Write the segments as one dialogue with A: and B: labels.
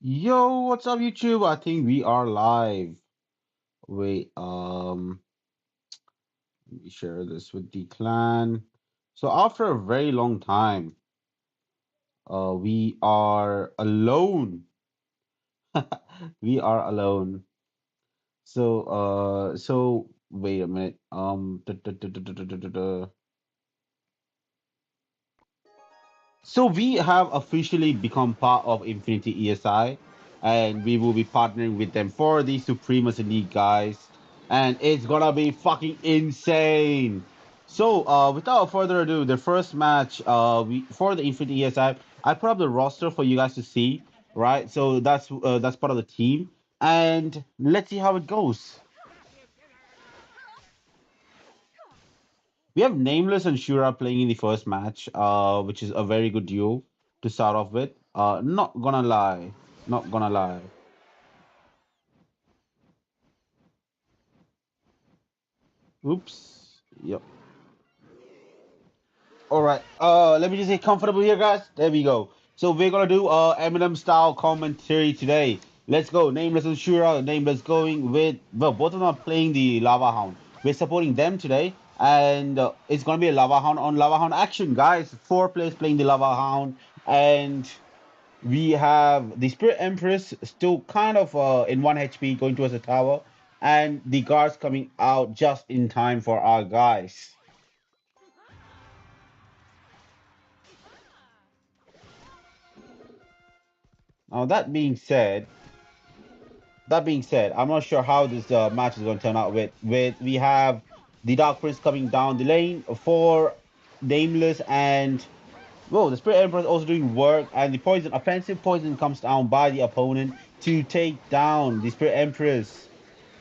A: Yo, what's up, YouTube? I think we are live. Wait, let me share this with the clan. So after a very long time, we are alone. We are alone. So wait a minute. So we have officially become part of Infinity ESI, and we will be partnering with them for the Supremacy League, guys. And it's gonna be fucking insane. So, without further ado, the first match, we for the Infinity ESI, I put up the roster for you guys to see, right? So that's part of the team, and let's see how it goes. We have Nameless and Shura playing in the first match, which is a very good duo to start off with. Not gonna lie, not gonna lie. Oops. Yep. All right. Let me just get comfortable here, guys. There we go. So we're gonna do Eminem style commentary today. Let's go. Nameless and Shura. Nameless going with well, both of them are playing the Lava Hound. We're supporting them today, and it's gonna be a Lava Hound on Lava Hound action, guys. Four players playing the Lava Hound, and we have the Spirit Empress still kind of in 1 HP going towards the tower, and the guards coming out just in time for our guys. Now that being said, I'm not sure how this match is going to turn out. With we have the Dark Prince coming down the lane for Nameless, and whoa, the Spirit Emperor is also doing work, and the poison offensive poison comes down by the opponent to take down the Spirit Empress.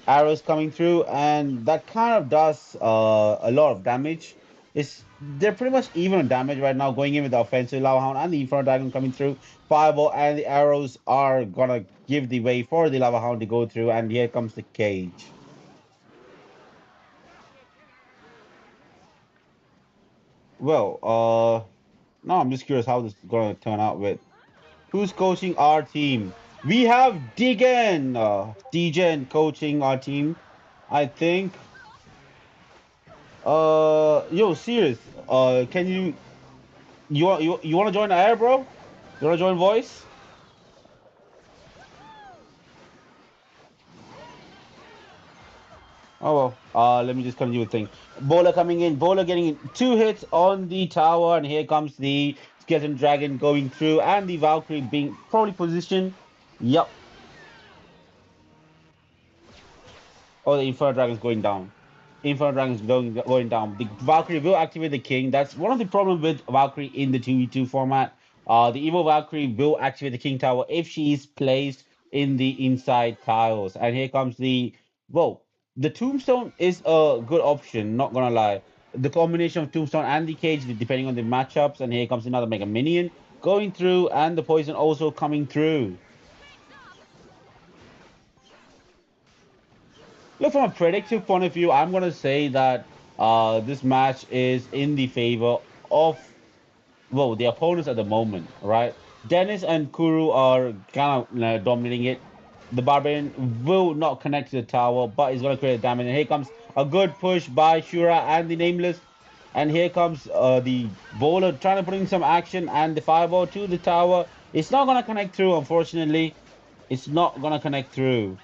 A: Arrows coming through, and that kind of does a lot of damage. They're pretty much even on damage right now, going in with the offensive Lava Hound and the Inferno Dragon coming through. Fireball and the arrows are gonna give the way for the Lava Hound to go through, and here comes the cage. Well, now I'm just curious how this is gonna turn out with who's coaching our team. We have Degen coaching our team. I think yo, serious. Can you want to join the air, bro? You want to join voice? Oh well. Let me just continue with thing. Bowler coming in. Bowler getting in. Two hits on the tower, and here comes the skeleton dragon going through, and the Valkyrie being probably positioned. Yep. Oh, the Inferno Dragon's going down. Inferno Dragon's going down. The Valkyrie will activate the King. That's one of the problems with Valkyrie in the 2v2 format. The Evil Valkyrie will activate the King Tower if she is placed in the inside tiles. And here comes well, the Tombstone is a good option, not gonna lie. The combination of Tombstone and the Cage, depending on the matchups. And here comes another Mega Minion going through, and the Poison also coming through. Look, from a predictive point of view, I'm going to say that this match is in the favor of, well, the opponents at the moment, right? Dennis and Kuru are kind of dominating it. The Barbarian will not connect to the tower, but he's going to create damage. And here comes a good push by Shura and the Nameless. And here comes the Bowler trying to put in some action, and the Fireball to the tower. It's not going to connect through, unfortunately. It's not going to connect through.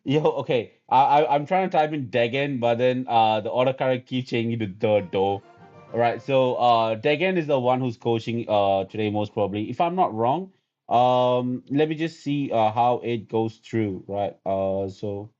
A: Yo, okay. I'm trying to type in Degen, but then the autocorrect keeps changing to the do. All right, so Degen is the one who's coaching today most probably, if I'm not wrong. Let me just see how it goes through, right? So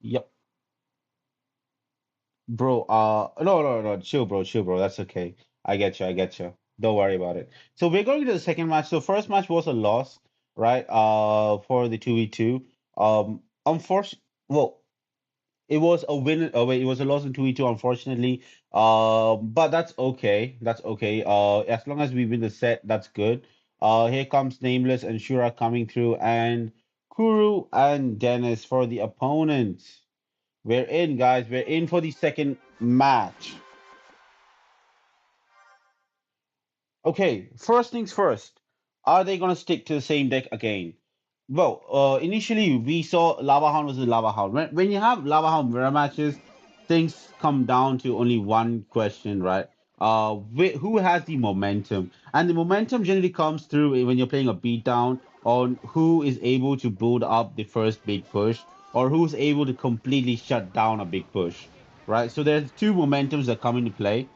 A: Yep. Bro, no, no, no, chill, bro. That's okay. I get you, I get you. Don't worry about it. So we're going to the second match. So first match was a loss, right? For the 2v2. Unfortunately, well, it was a win. Oh wait, it was a loss in 2v2, unfortunately. But that's okay. That's okay. As long as we win the set, that's good. Here comes Nameless and Shura coming through, and Kuru and Dennis for the opponents. We're in, guys. We're in for the second match. Okay, first things first. Are they gonna stick to the same deck again? Well, initially we saw Lava Hound was a Lava Hound. When you have Lava Hound mirror matches, things come down to only one question, right? Who has the momentum? And the momentum generally comes through when you're playing a beatdown on who is able to build up the first big push or who's able to completely shut down a big push, right? So there's two momentums that come into play.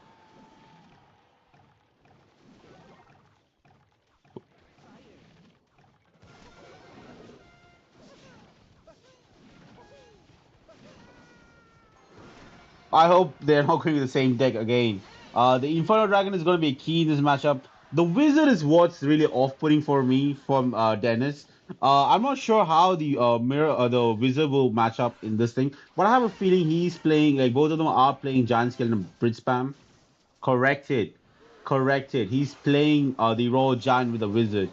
A: I hope they're not going to the same deck again. The Inferno Dragon is going to be key in this matchup. The Wizard is what's really off-putting for me from Dennis. I'm not sure how the Wizard will match up in this thing, but I have a feeling he's playing like both of them are playing Giant Skeleton and Brit Spam. Corrected, corrected. He's playing the Raw Giant with the Wizard.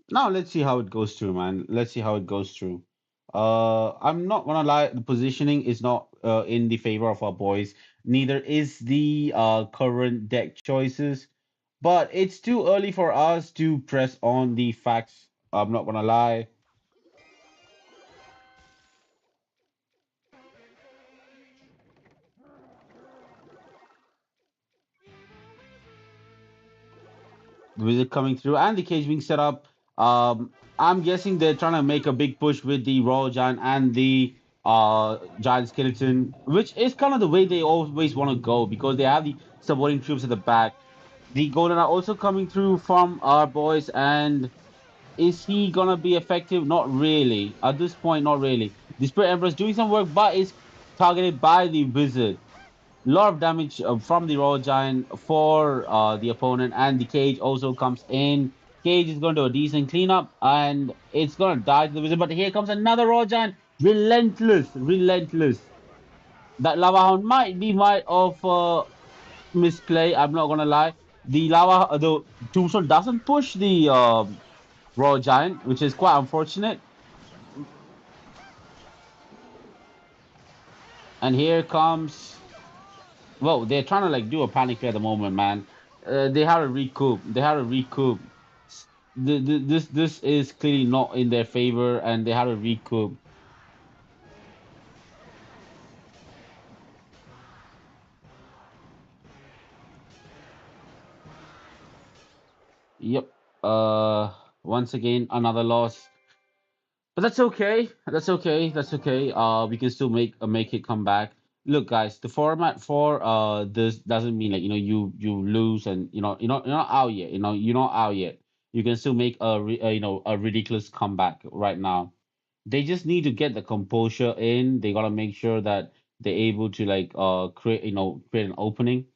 A: Now let's see how it goes through, man. Let's see how it goes through. I'm not gonna lie, the positioning is not in the favor of our boys. Neither is the current deck choices, but it's too early for us to press on the facts. I'm not gonna lie. The wizard coming through and the cage being set up. I'm guessing they're trying to make a big push with the Royal Giant and the Giant Skeleton, which is kind of the way they always want to go because they have the supporting troops at the back. The Golden are also coming through from our boys, and is he gonna be effective? Not really. At this point, not really. The Spirit Emperor is doing some work, but is targeted by the Wizard. Lot of damage from the Royal Giant for the opponent, and the Cage also comes in. Cage is going to do a decent cleanup, and it's going to die to the Wizard. But here comes another Royal Giant. Relentless, relentless. That Lava Hound might of misplay. I'm not going to lie. The Tombstone doesn't push the Royal Giant, which is quite unfortunate. And here comes. Well, they're trying to like do a panic play at the moment, man. They have to recoup. They have to recoup. This is clearly not in their favor, and they have to recoup. Yep. Once again, another loss. But that's okay. That's okay. That's okay. We can still make it come back. Look, guys, the format for this doesn't mean like you lose and you're not out yet. You're not out yet. You can still make a ridiculous comeback right now. They just need to get the composure in. They gotta make sure that they're able to like create an opening.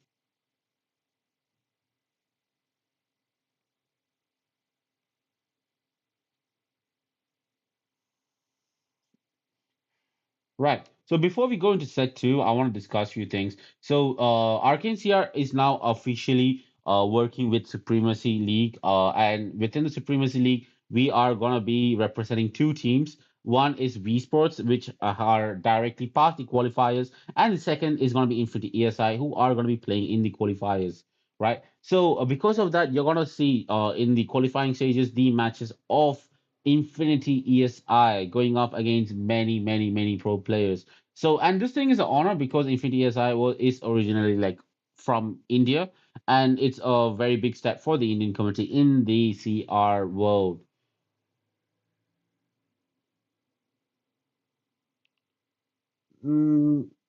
A: Right. So before we go into set two, I want to discuss a few things. So Arcane CR is now officially working with Supremacy League, and within the Supremacy League, we are gonna be representing two teams. One is V Sports, which are directly past the qualifiers, and the second is gonna be Infinity ESI, who are gonna be playing in the qualifiers. Right. So because of that, you're gonna see in the qualifying stages the matches of Infinity ESI going up against many pro players. So, and this thing is an honor because Infinity ESI is originally like from India, and it's a very big step for the Indian community in the CR world.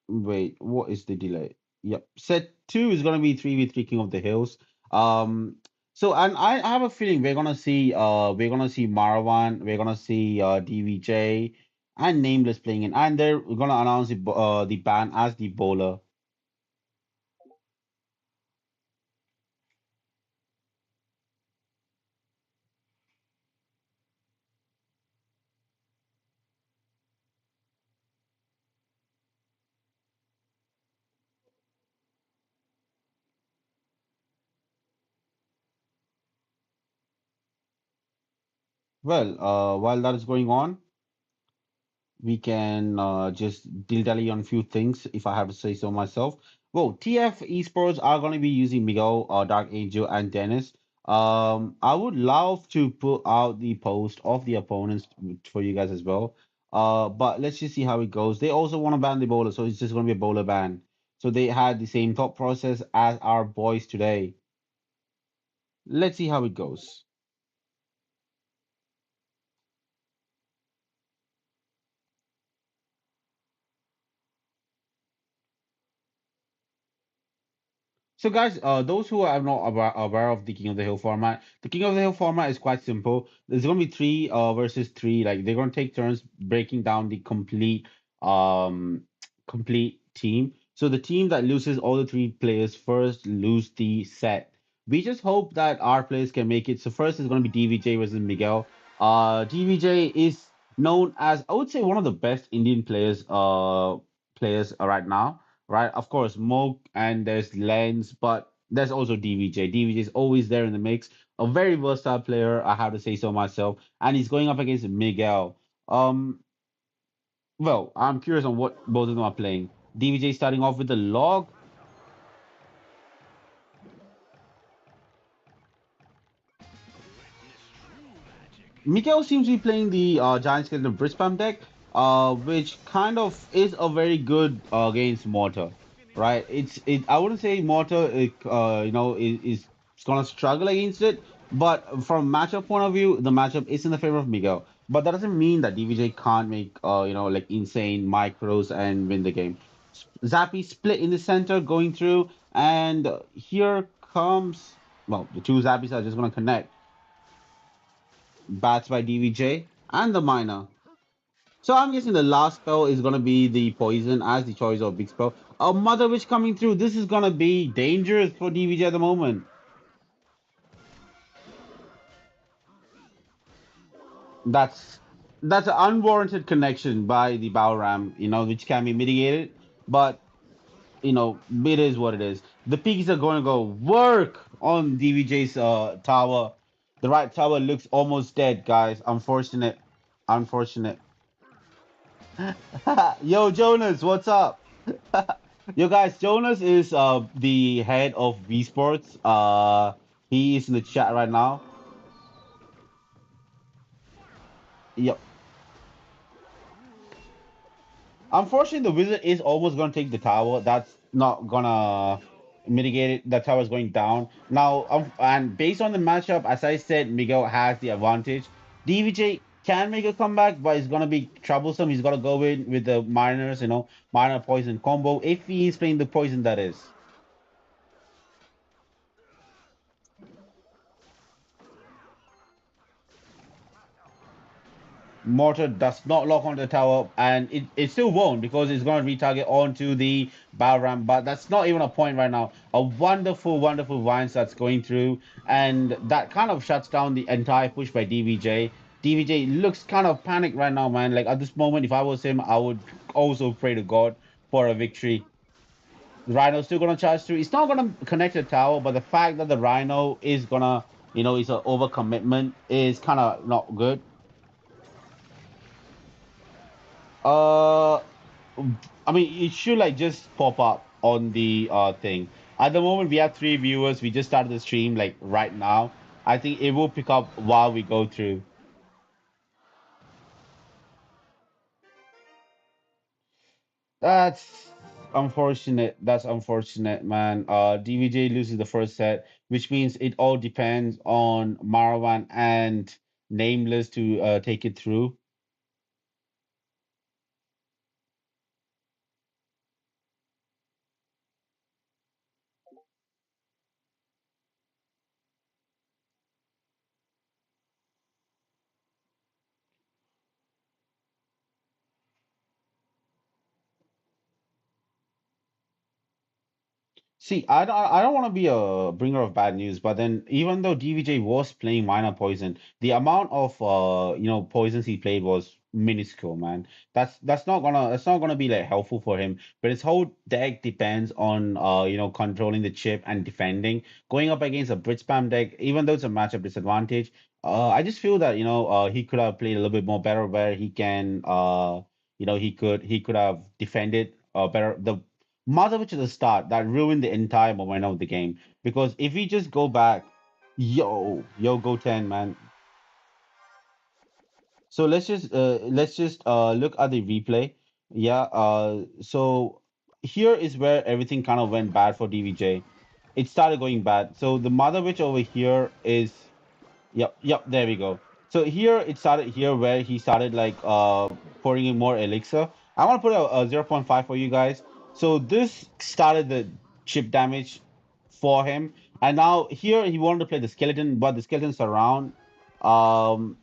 A: Wait, what is the delay? Yep. Set two is going to be 3v3 King of the Hills. Um, so and I have a feeling we're gonna see Marwan, we're gonna see DVJ and Nameless playing in, and they're gonna announce the ban as the bowler. Well, while that is going on, we can just dilly on a few things if I have to say so myself. Well, TF Esports are going to be using Miguel, Dark Angel, and Dennis. I would love to put out the post of the opponents for you guys as well. But let's just see how it goes. They also want to ban the bowler, so it's just going to be a bowler ban. So they had the same thought process as our boys today. Let's see how it goes. So, guys, those who are not aware of the King of the Hill format, the King of the Hill format is quite simple. There's going to be three versus three. Like they're going to take turns breaking down the um, complete team. So the team that loses all the three players first lose the set. We just hope that our players can make it. So first is going to be DVJ versus Miguel. DVJ is known as, I would say, one of the best Indian players right now, right? Of course, Moog and there's Lens, but there's also DVJ. DVJ is always there in the mix. A very versatile player, I have to say so myself. And he's going up against Miguel. Um, well, I'm curious on what both of them are playing. DVJ starting off with the log. Mikael seems to be playing the Giant Skeleton Brisbane deck, which kind of is a very good against Mortar, right? I wouldn't say Mortar, is gonna struggle against it, but from matchup point of view, the matchup is in the favor of Miguel. But that doesn't mean that DVJ can't make like insane micros and win the game. Zappy split in the center going through, and here comes the two Zappies are just gonna connect. Bats by DVJ and the miner. So I'm guessing the last spell is gonna be the poison as the choice of big spell. A Mother Witch coming through. This is gonna be dangerous for DVJ at the moment. That's that's an unwarranted connection by the Balram, which can be mitigated. But it is what it is. The piggies are going to go work on DVJ's tower. The right tower looks almost dead, guys. Unfortunate. Unfortunate. Yo, Jonas, what's up? Yo, guys, Jonas is the head of V Sports. He is in the chat right now. Yep. Unfortunately, the wizard is almost gonna take the tower. That's not gonna mitigate it. The tower is going down now. And based on the matchup, as I said, Miguel has the advantage. DVJ can make a comeback, but it's gonna be troublesome. He's gotta go in with the miners, miner poison combo. If he is playing the poison, that is. Mortar does not lock onto the tower, and it still won't because it's going to retarget onto the Balram. But that's not even a point right now. A wonderful, wonderful Vines that's going through, and that kind of shuts down the entire push by DVJ. DVJ looks kind of panicked right now, man. Like at this moment, if I was him, I would also pray to God for a victory. The Rhino's still going to charge through. It's not going to connect the tower, but the fact that the Rhino is going to, is an overcommitment is kind of not good. Uh, I mean, it should like just pop up on the thing. At the moment, we have three viewers. We just started the stream like right now. I think it will pick up while we go through. That's unfortunate. That's unfortunate, man. DVJ loses the first set, which means it all depends on Marwan and Nameless to take it through. See, I don't want to be a bringer of bad news, but then even though DVJ was playing minor poison, the amount of poisons he played was minuscule, man. That's not gonna be like helpful for him. But his whole deck depends on controlling the chip and defending. Going up against a Brit spam deck, even though it's a matchup disadvantage, I just feel that he could have played a little bit more better where he can he could have defended better. The Motherwitch at the start that ruined the entire momentum of the game. Because if we just go back, go 10, man. So let's just look at the replay. Yeah, so here is where everything kind of went bad for DVJ. It started going bad. So the Motherwitch over here is Yep, yep, there we go. So here it started here where he started like pouring in more elixir. I want to put a zero point 0.5 for you guys. So this started the chip damage for him. And now here he wanted to play the skeleton, but the skeleton's around. Um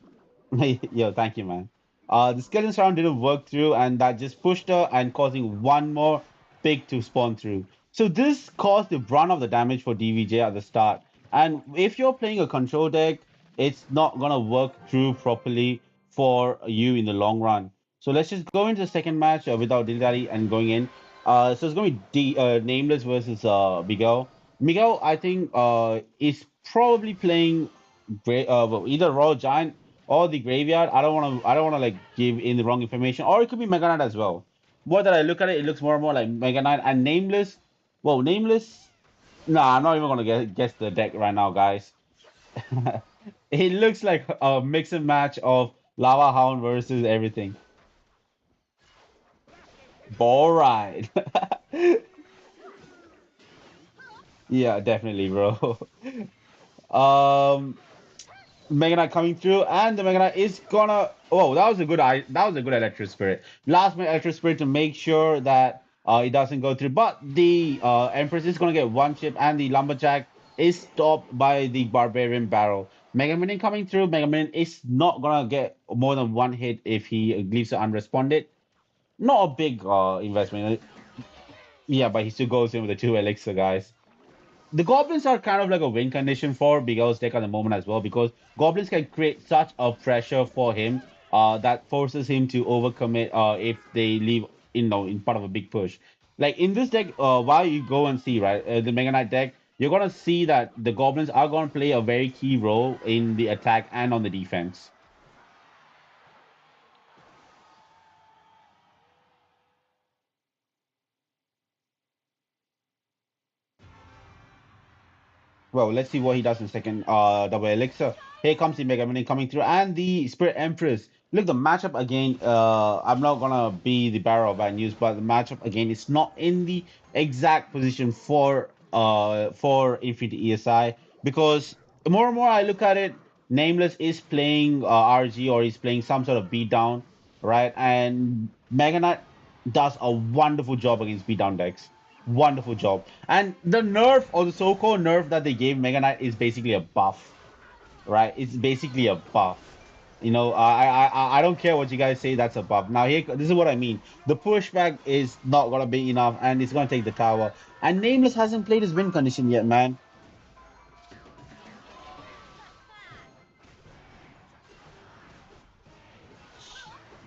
A: Yo, thank you, man. The skeleton round didn't work through, and that just pushed her and causing one more pig to spawn through. So this caused the brunt of the damage for DVJ at the start. And if you're playing a control deck, it's not gonna work through properly for you in the long run. So let's just go into the second match without dilly and going in. So it's gonna be Nameless versus Miguel. Miguel, I think, is probably playing either Raw Giant or the graveyard. I don't want to like give in the wrong information, or it could be Mega Knight as well. More that I look at it, it looks more and more like Mega Knight and Nameless. Well, Nameless. Nah, I'm not even gonna guess the deck right now, guys. It looks like a mix and match of Lava Hound versus everything. Ball ride. Yeah, definitely, bro. Um, Mega Knight coming through, and the Mega Knight is gonna. Oh, that was a good Electric Spirit. Last minute Electric Spirit to make sure that it doesn't go through. But the Empress is gonna get one chip, and the Lumberjack is stopped by the Barbarian Barrel. Mega Minion coming through. Mega Minion is not gonna get more than one hit if he leaves it unresponded. Not a big investment. Yeah, but he still goes in with the two elixir, guys. The goblins are kind of like a win condition for Bigos deck at the moment as well, because goblins can create such a pressure for him that forces him to overcommit if they leave in part of a big push. Like in this deck, while you go and see right the Mega Knight deck, you're gonna see that the goblins are gonna play a very key role in the attack and on the defense. Well, let's see what he does in second double elixir. Here comes the Mega Minion coming through and the Spirit Empress. Look, the matchup again, I'm not gonna be the barrel of bad news, but the matchup again is not in the exact position for Infinity ESI, because more and more I look at it, Nameless is playing RG, or he's playing some sort of beatdown, right? And Mega Knight does a wonderful job against beatdown decks. Wonderful job. And the nerf, or the so-called nerf that they gave Mega Knight, is basically a buff, right? It's basically a buff. I don't care what you guys say. That's a buff. Now here, this is what I mean. The pushback is not gonna be enough, and it's gonna take the tower. And Nameless hasn't played his win condition yet, man.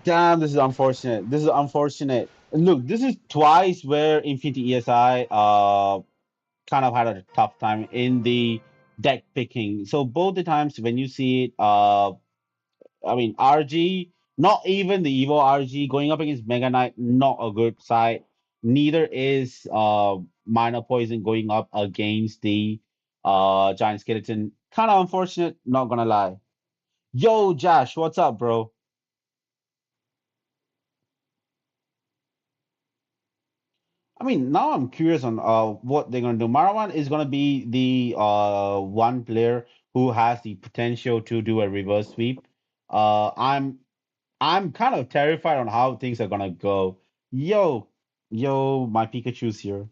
A: Damn, this is unfortunate. This is unfortunate. Look, this is twice where Infinity ESI kind of had a tough time in the deck picking. So both the times when you see it, I mean RG, not even the Evo RG going up against Mega Knight, not a good side. Neither is Minor Poison going up against the Giant Skeleton. Kind of unfortunate, not gonna lie. Yo, Josh, what's up, bro? I mean, now I'm curious on what they're gonna do. Marwan is gonna be the one player who has the potential to do a reverse sweep. I'm kind of terrified on how things are gonna go. Yo, yo, my Pikachu's here.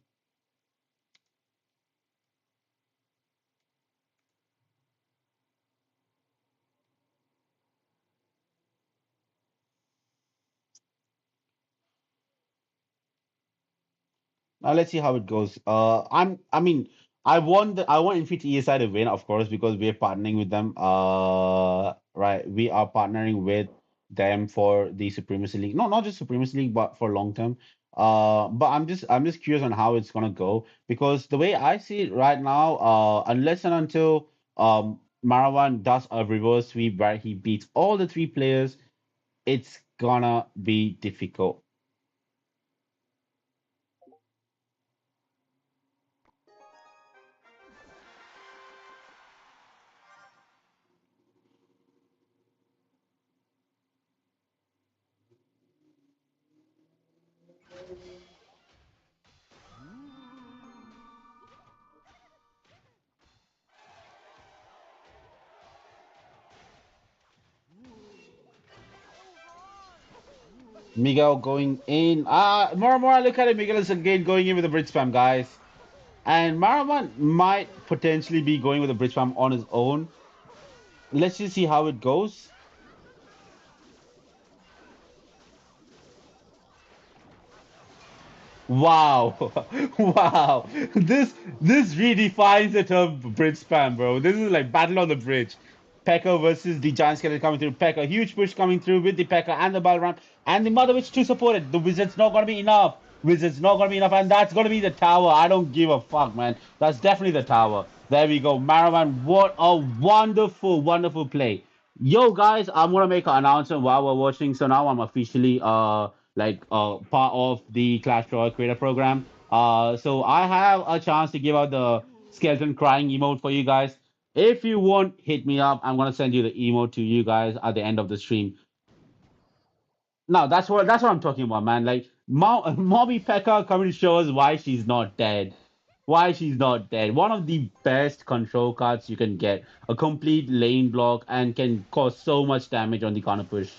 A: Now let's see how it goes. I want Infinity ESI to win, of course, because we're partnering with them. Right, we are partnering with them for the Supremacy League. No, not just Supremacy League, but for long term. But I'm just curious on how it's gonna go because the way I see it right now, unless and until Marawan does a reverse sweep where he beats all the three players, it's gonna be difficult. Miguel going in. More and more I look at it. Miguel is again going in with the bridge spam, guys. And Maraman might potentially be going with the bridge spam on his own. Let's just see how it goes. Wow. Wow. This redefines the term bridge spam, bro. This is like battle on the bridge. Pekka versus the giant skeleton coming through. Pekka, huge push coming through with the Pekka and the Balram and the Mother Witch to support it. The Wizard's not gonna be enough. Wizard's not gonna be enough, and that's gonna be the tower. I don't give a fuck, man. That's definitely the tower. There we go. Maravan, what a wonderful, wonderful play. Yo guys, I'm gonna make an announcement while we're watching. So now I'm officially part of the Clash Royale creator program. So I have a chance to give out the skeleton crying emote for you guys. If you want, hit me up. I'm gonna send you the emote to you guys at the end of the stream. Now that's what I'm talking about, man. Like Mobby Pekka coming to show us why she's not dead. Why she's not dead. One of the best control cards you can get. A complete lane block and can cause so much damage on the counter push.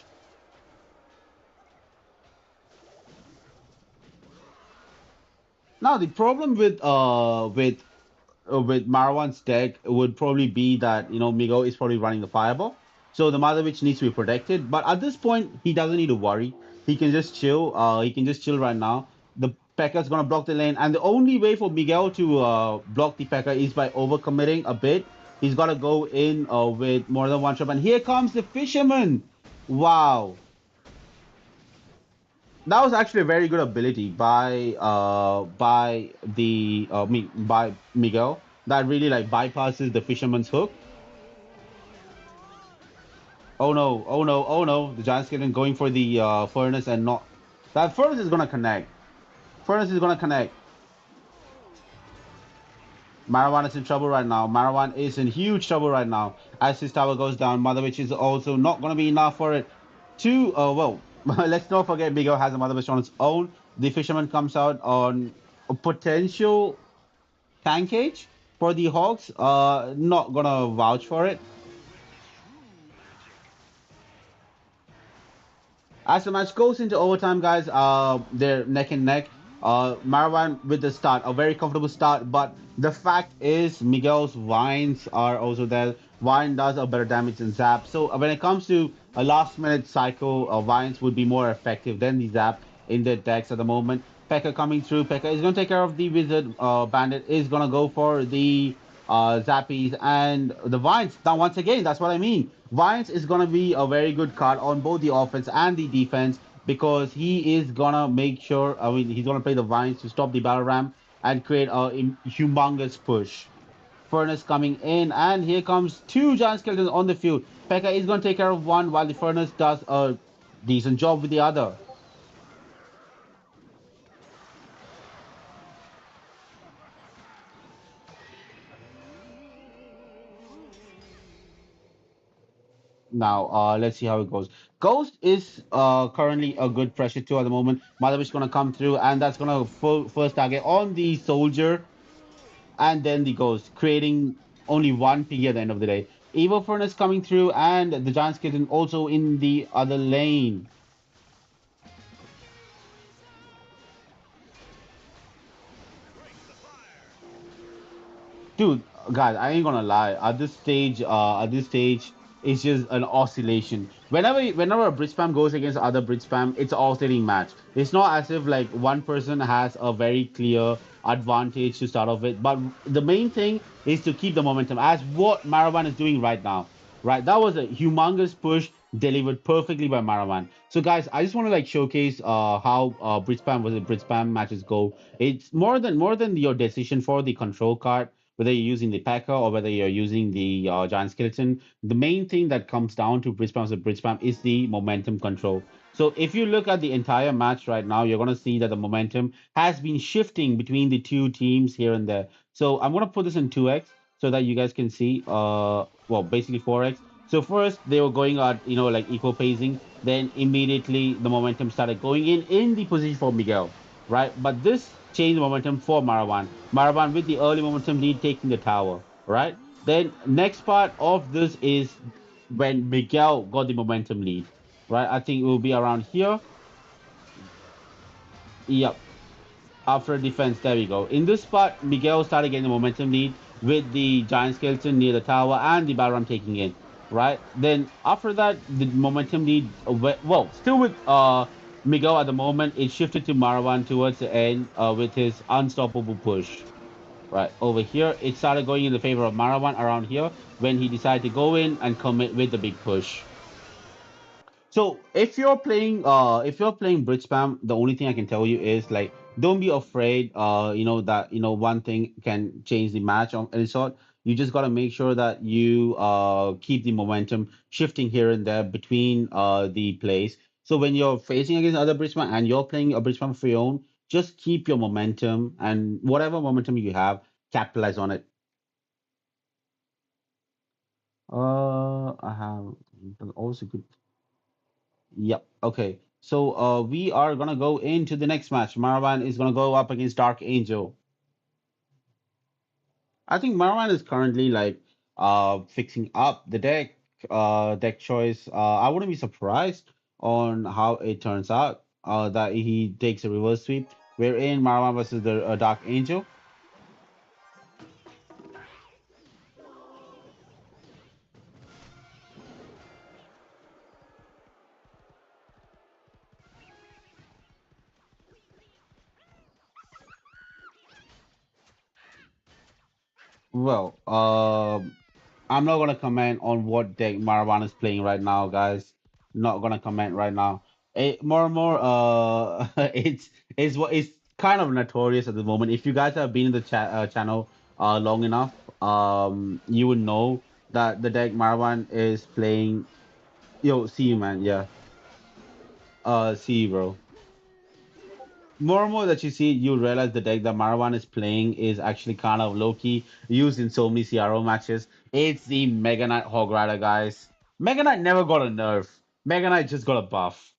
A: Now the problem with Marwan's deck would probably be that Migo is probably running the fireball, so the Mother Witch needs to be protected. But at this point, he doesn't need to worry. He can just chill. He can just chill right now. The P.E.K.K.A.'s gonna block the lane, and the only way for Miguel to block the P.E.K.K.A. is by overcommitting a bit. He's gotta go in with more than one shot, and here comes the Fisherman. Wow, that was actually a very good ability by Miguel that really like bypasses the fisherman's hook. Oh no, oh no, oh no. The Giants getting going for the furnace and not that furnace is gonna connect. Furnace is gonna connect. Marawan is in trouble right now. Marawan is in huge trouble right now. As his tower goes down, Mother Witch is also not gonna be enough for it. Let's not forget Miguel has a Mother Witch on its own. The fisherman comes out on a potential Pancake for the Hawks. Not gonna vouch for it. As the match goes into overtime, guys, they're neck and neck. Marwan with the start, a very comfortable start, but the fact is Miguel's vines are also there. Vine does a better damage than Zap. So when it comes to a last minute cycle, Vines would be more effective than the Zap in the decks at the moment. Pekka coming through. Pekka is going to take care of the Wizard. Bandit is going to go for the Zappies and the Vines. Now, once again, that's what I mean. Vines is going to be a very good card on both the offense and the defense because he is going to make sure, I mean, he's going to play the Vines to stop the Battle Ram and create a humongous push. Furnace coming in, and here comes two giant skeletons on the field. Pekka is going to take care of one while the Furnace does a decent job with the other. Now, let's see how it goes. Ghost is currently a good pressure too at the moment. Motherwish gonna come through, and that's gonna first target on the soldier, and then the ghost, creating only one piggy at the end of the day. Evo Furnace coming through, and the giant skeleton also in the other lane. Dude, guys, I ain't gonna lie. At this stage, it's just an oscillation. Whenever a bridge spam goes against other bridge spam, it's an oscillating match. It's not as if like one person has a very clear advantage to start off with. But the main thing is to keep the momentum, as what Maravan is doing right now. Right, that was a humongous push delivered perfectly by Maravan. So guys, I just want to like showcase how bridge spam versus bridge spam matches go. It's more than your decision for the control card, whether you're using the P.E.K.K.A or whether you're using the giant skeleton. The main thing that comes down to bridge spam versus bridge spam is the momentum control. So if you look at the entire match right now, you're gonna see that the momentum has been shifting between the two teams here and there. So I'm gonna put this in 2x so that you guys can see well, basically 4x. So first they were going at, like equal pacing, then immediately the momentum started going in the position for Miguel, right? But this changed the momentum for Maravan. Maravan with the early momentum lead taking the tower, right? Then next part of this is when Miguel got the momentum lead, right? I think it will be around here. Yep. After defense, there we go. In this spot, Miguel started getting the momentum lead with the giant skeleton near the tower and the Balram taking it, right? Then after that, the momentum lead, well, still with Miguel at the moment, it shifted to Marwan towards the end with his unstoppable push. Right over here, it started going in the favor of Marwan around here when he decided to go in and commit with the big push. So if you're playing bridge spam, the only thing I can tell you is like don't be afraid. That one thing can change the match on any sort. You just gotta make sure that you keep the momentum shifting here and there between the plays. So when you're facing against other bridge spam and you're playing a bridge spam for your own, just keep your momentum and whatever momentum you have, capitalize on it. I have also good. Yep. Okay. So we are gonna go into the next match. Marwan is gonna go up against Dark Angel. I think Marwan is currently like fixing up the deck choice. I wouldn't be surprised on how it turns out. That he takes a reverse sweep. We're in Marwan versus the Dark Angel. Well, I'm not gonna comment on what deck Marwan is playing right now, guys. Not gonna comment right now. More and more, it's kind of notorious at the moment. If you guys have been in the channel long enough, you would know that the deck Marwan is playing. Yo, see you, man. Yeah, see you, bro. More and more that you see, you realize the deck that Marwan is playing is actually kind of low key, used in so many CRO matches. It's the Mega Knight Hog Rider, guys. Mega Knight never got a nerf. Mega Knight just got a buff.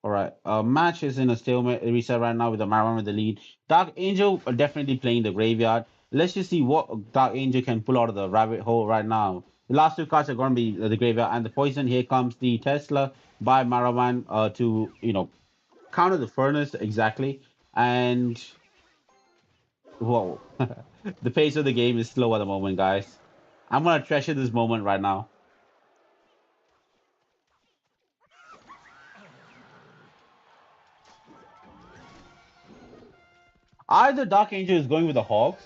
A: All right. Match is in a stalemate reset right now with the Marwan with the lead. Dark Angel are definitely playing the graveyard. Let's just see what Dark Angel can pull out of the rabbit hole right now. The last two cards are going to be the graveyard and the poison. Here comes the Tesla by Maravan to, counter the furnace exactly. And whoa, the pace of the game is slow at the moment, guys. I'm gonna treasure this moment right now. Either Dark Angel is going with the Hawks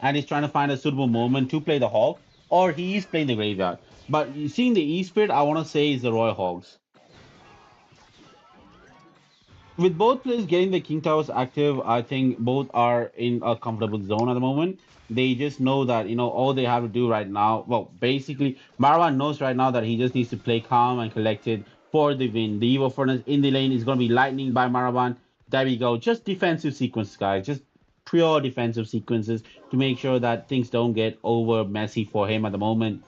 A: and he's trying to find a suitable moment to play the Hawk, or he's playing the Graveyard. But seeing the E Spirit, I want to say is the Royal Hogs. With both players getting the King Towers active, I think both are in a comfortable zone at the moment. They just know that, all they have to do right now. Well, basically, Marwan knows right now that he just needs to play calm and collected for the win. The Evo Furnace in the lane is going to be lightning by Marwan. There we go. Just defensive sequences, guys. Just pure defensive sequences to make sure that things don't get over messy for him at the moment.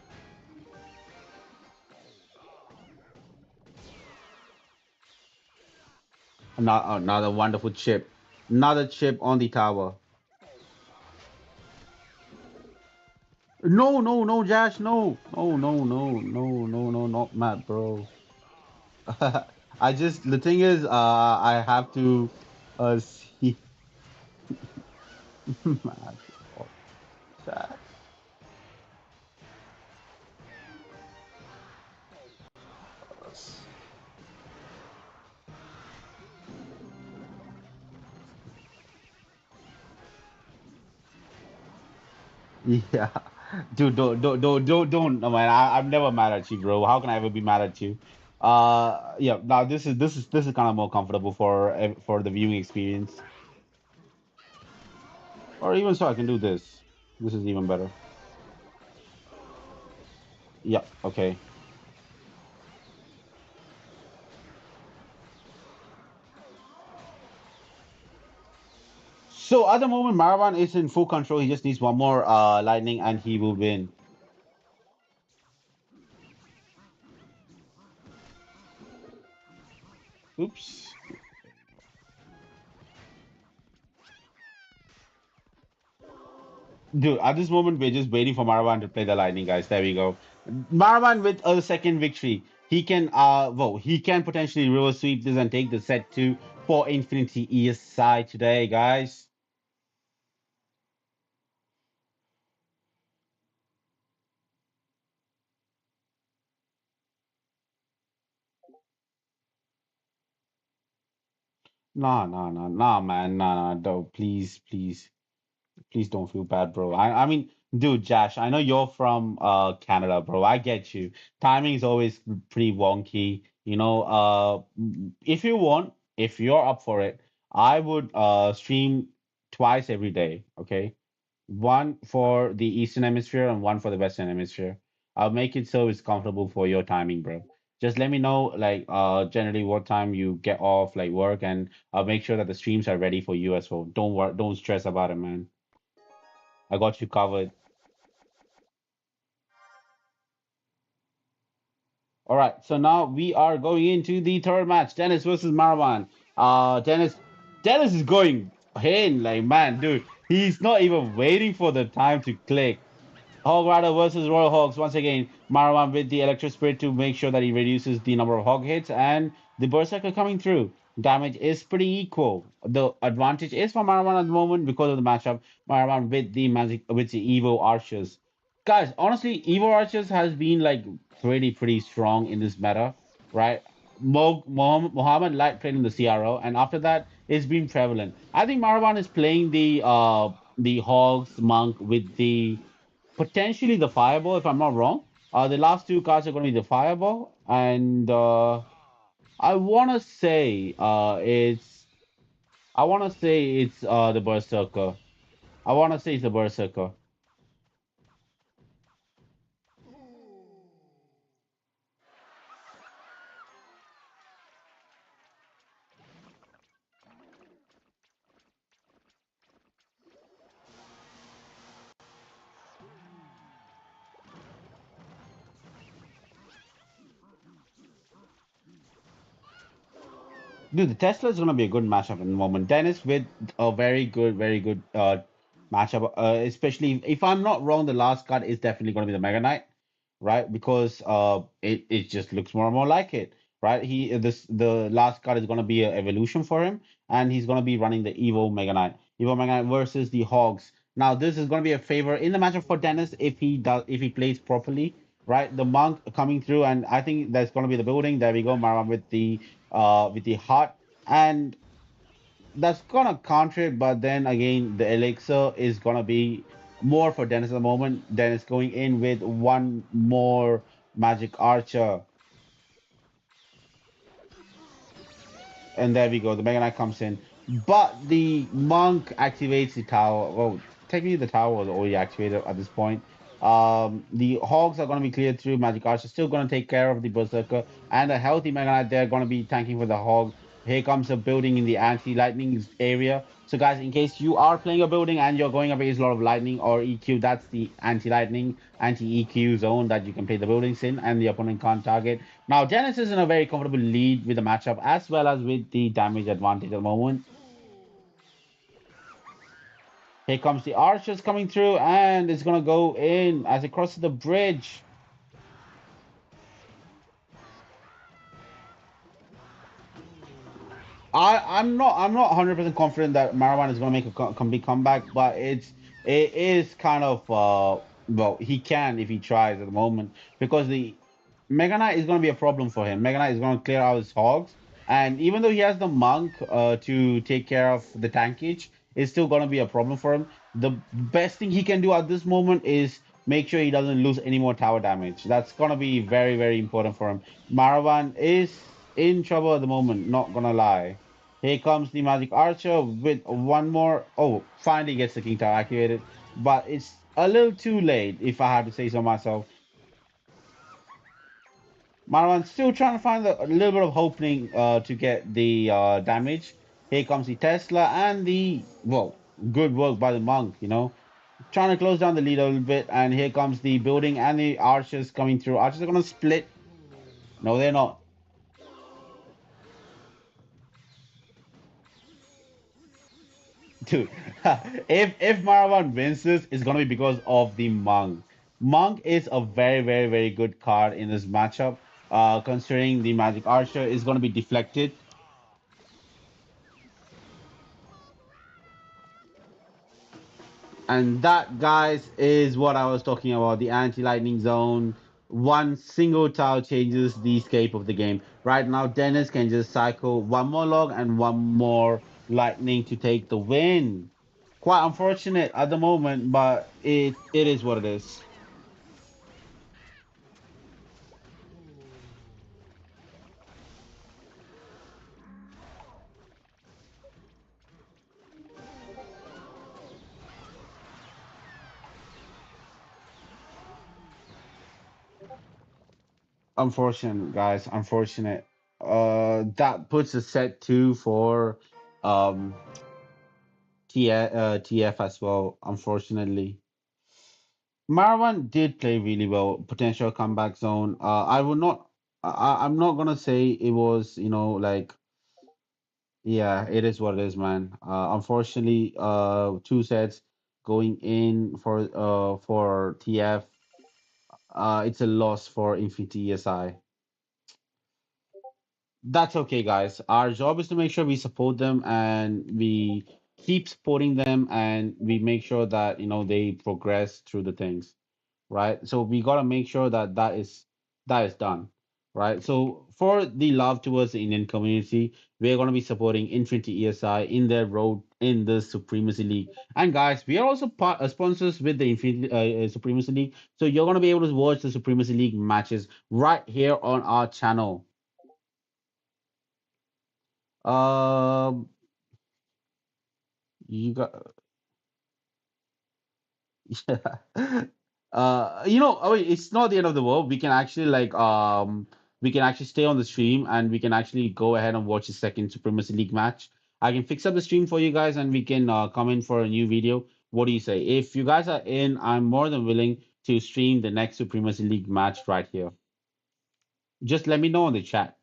A: Another wonderful chip. Another chip on the tower. No, no, no, Josh, no. No, no, no, no, no, no, not Matt, bro. The thing is, I have to see Matt. Yeah, dude, don't, no, man. I'm never mad at you, bro. How can I ever be mad at you? Yeah. Now this is kind of more comfortable for the viewing experience, or even so, I can do this. This is even better. Yeah. Okay. So at the moment, Maravan is in full control. He just needs one more lightning, and he will win. Oops. Dude, at this moment, we're just waiting for Maravan to play the lightning, guys. There we go. Maravan with a second victory. He can potentially reverse sweep this and take the set two for Infinity ESI today, guys. Nah, man. Nah, don't, please don't feel bad, bro. I mean, dude, Josh, I know you're from Canada, bro. I get you. Timing is always pretty wonky. If you want, if you're up for it, I would stream twice every day, okay? One for the Eastern Hemisphere and one for the Western Hemisphere. I'll make it so it's comfortable for your timing, bro. Just let me know, like, generally what time you get off, like, work, and I'll make sure that the streams are ready for you as well. Don't stress about it, man. I got you covered. All right, so now we are going into the third match, Dennis versus Marwan. Dennis is going in like, man, dude. He's not even waiting for the time to click. Hog Rider versus Royal Hogs. Once again, Marwan with the Electric Spirit to make sure that he reduces the number of hog hits, and the Berserker coming through. Damage is pretty equal. The advantage is for Marwan at the moment because of the matchup. Marwan with the magic with the Evo Archers. Guys, honestly, Evo Archers has been like pretty strong in this meta, right? Mohammed Light played in the CRO, and after that, it's been prevalent. I think Marwan is playing the Hogs Monk with the potentially the Fireball, if I'm not wrong. The last two cards are going to be the Fireball, and I want to say it's the Berserker. I want to say it's the Berserker. Dude, the Tesla is going to be a good matchup in the moment. Dennis with a very good matchup. Especially if I'm not wrong, the last card is definitely going to be the Mega Knight, right? Because it just looks more and more like it, right? The last card is going to be an evolution for him, and he's going to be running the Evo Mega Knight versus the Hogs. Now this is going to be a favor in the matchup for Dennis if he plays properly, right? The monk coming through, and I think that's going to be the building. There we go, Maram with the heart, and that's gonna counter it. But then again, the elixir is gonna be more for Dennis at the moment. Dennis going in with one more magic archer. And there we go. The Mega Knight comes in. But the monk activates the tower. Well, technically the tower was already activated at this point. The hogs are going to be cleared through. Magic Archer still going to take care of the Berserker. And a healthy Mega Knight there going to be tanking for the hog. Here comes a building in the anti-lightning area. So guys, in case you are playing a building and you're going up against a lot of lightning or EQ, that's the anti-lightning, anti-EQ zone that you can play the buildings in and the opponent can't target. Now, Dennis is in a very comfortable lead with the matchup as well as with the damage advantage at the moment. Here comes the archers coming through, and it's gonna go in as it crosses the bridge. I'm not 100% confident that Marwan is gonna make a complete comeback, but it is kind of well, he can if he tries at the moment because the Mega Knight is going to be a problem for him. Mega Knight is going to clear out his hogs, and even though he has the monk to take care of the tankage, it's still going to be a problem for him. The best thing he can do at this moment is make sure he doesn't lose any more tower damage. That's going to be very, very important for him. Maravan is in trouble at the moment, not gonna lie. Here comes the Magic Archer with one more. Oh, finally gets the King Tower activated, but it's a little too late if I had to say so myself. Marwan's still trying to find a little bit of opening to get the damage. Here comes the Tesla and the, well, good work by the monk, trying to close down the lead a little bit. And here comes the building and the archers coming through. Archers are going to split. No, they're not. Dude, if Maravan wins this, it's gonna be because of the Monk. Monk is a very, very, very good card in this matchup. Considering the Magic Archer is gonna be deflected. And that, guys, is what I was talking about, the anti-lightning zone. One single tile changes the scape of the game. Right now, Dennis can just cycle one more log and one more lightning to take the win. Quite unfortunate at the moment, but it is what it is. Unfortunate, guys. Unfortunate. That puts a set two for um TF as well. Unfortunately, Marwan did play really well. Potential comeback zone. I would not. I'm not gonna say it was. Like, yeah, it is what it is, man. Unfortunately, two sets going in for TF. It's a loss for Infinity ESI. That's okay, guys. Our job is to make sure we support them and we keep supporting them and we make sure that they progress through the things, right? So we got to make sure that that is done, right? So for the love towards the Indian community, we're going to be supporting Infinity ESI in their road in the Supremacy League. And guys, we are also sponsors with the Infinity Supremacy League, so you're going to be able to watch the Supremacy League matches right here on our channel. Um, you got yeah. Oh wait, it's not the end of the world. We can actually stay on the stream and we can actually go ahead and watch the second Supremacy League match. I can fix up the stream for you guys and we can come in for a new video. What do you say? If you guys are in, I'm more than willing to stream the next Supremacy League match right here. Just let me know in the chat.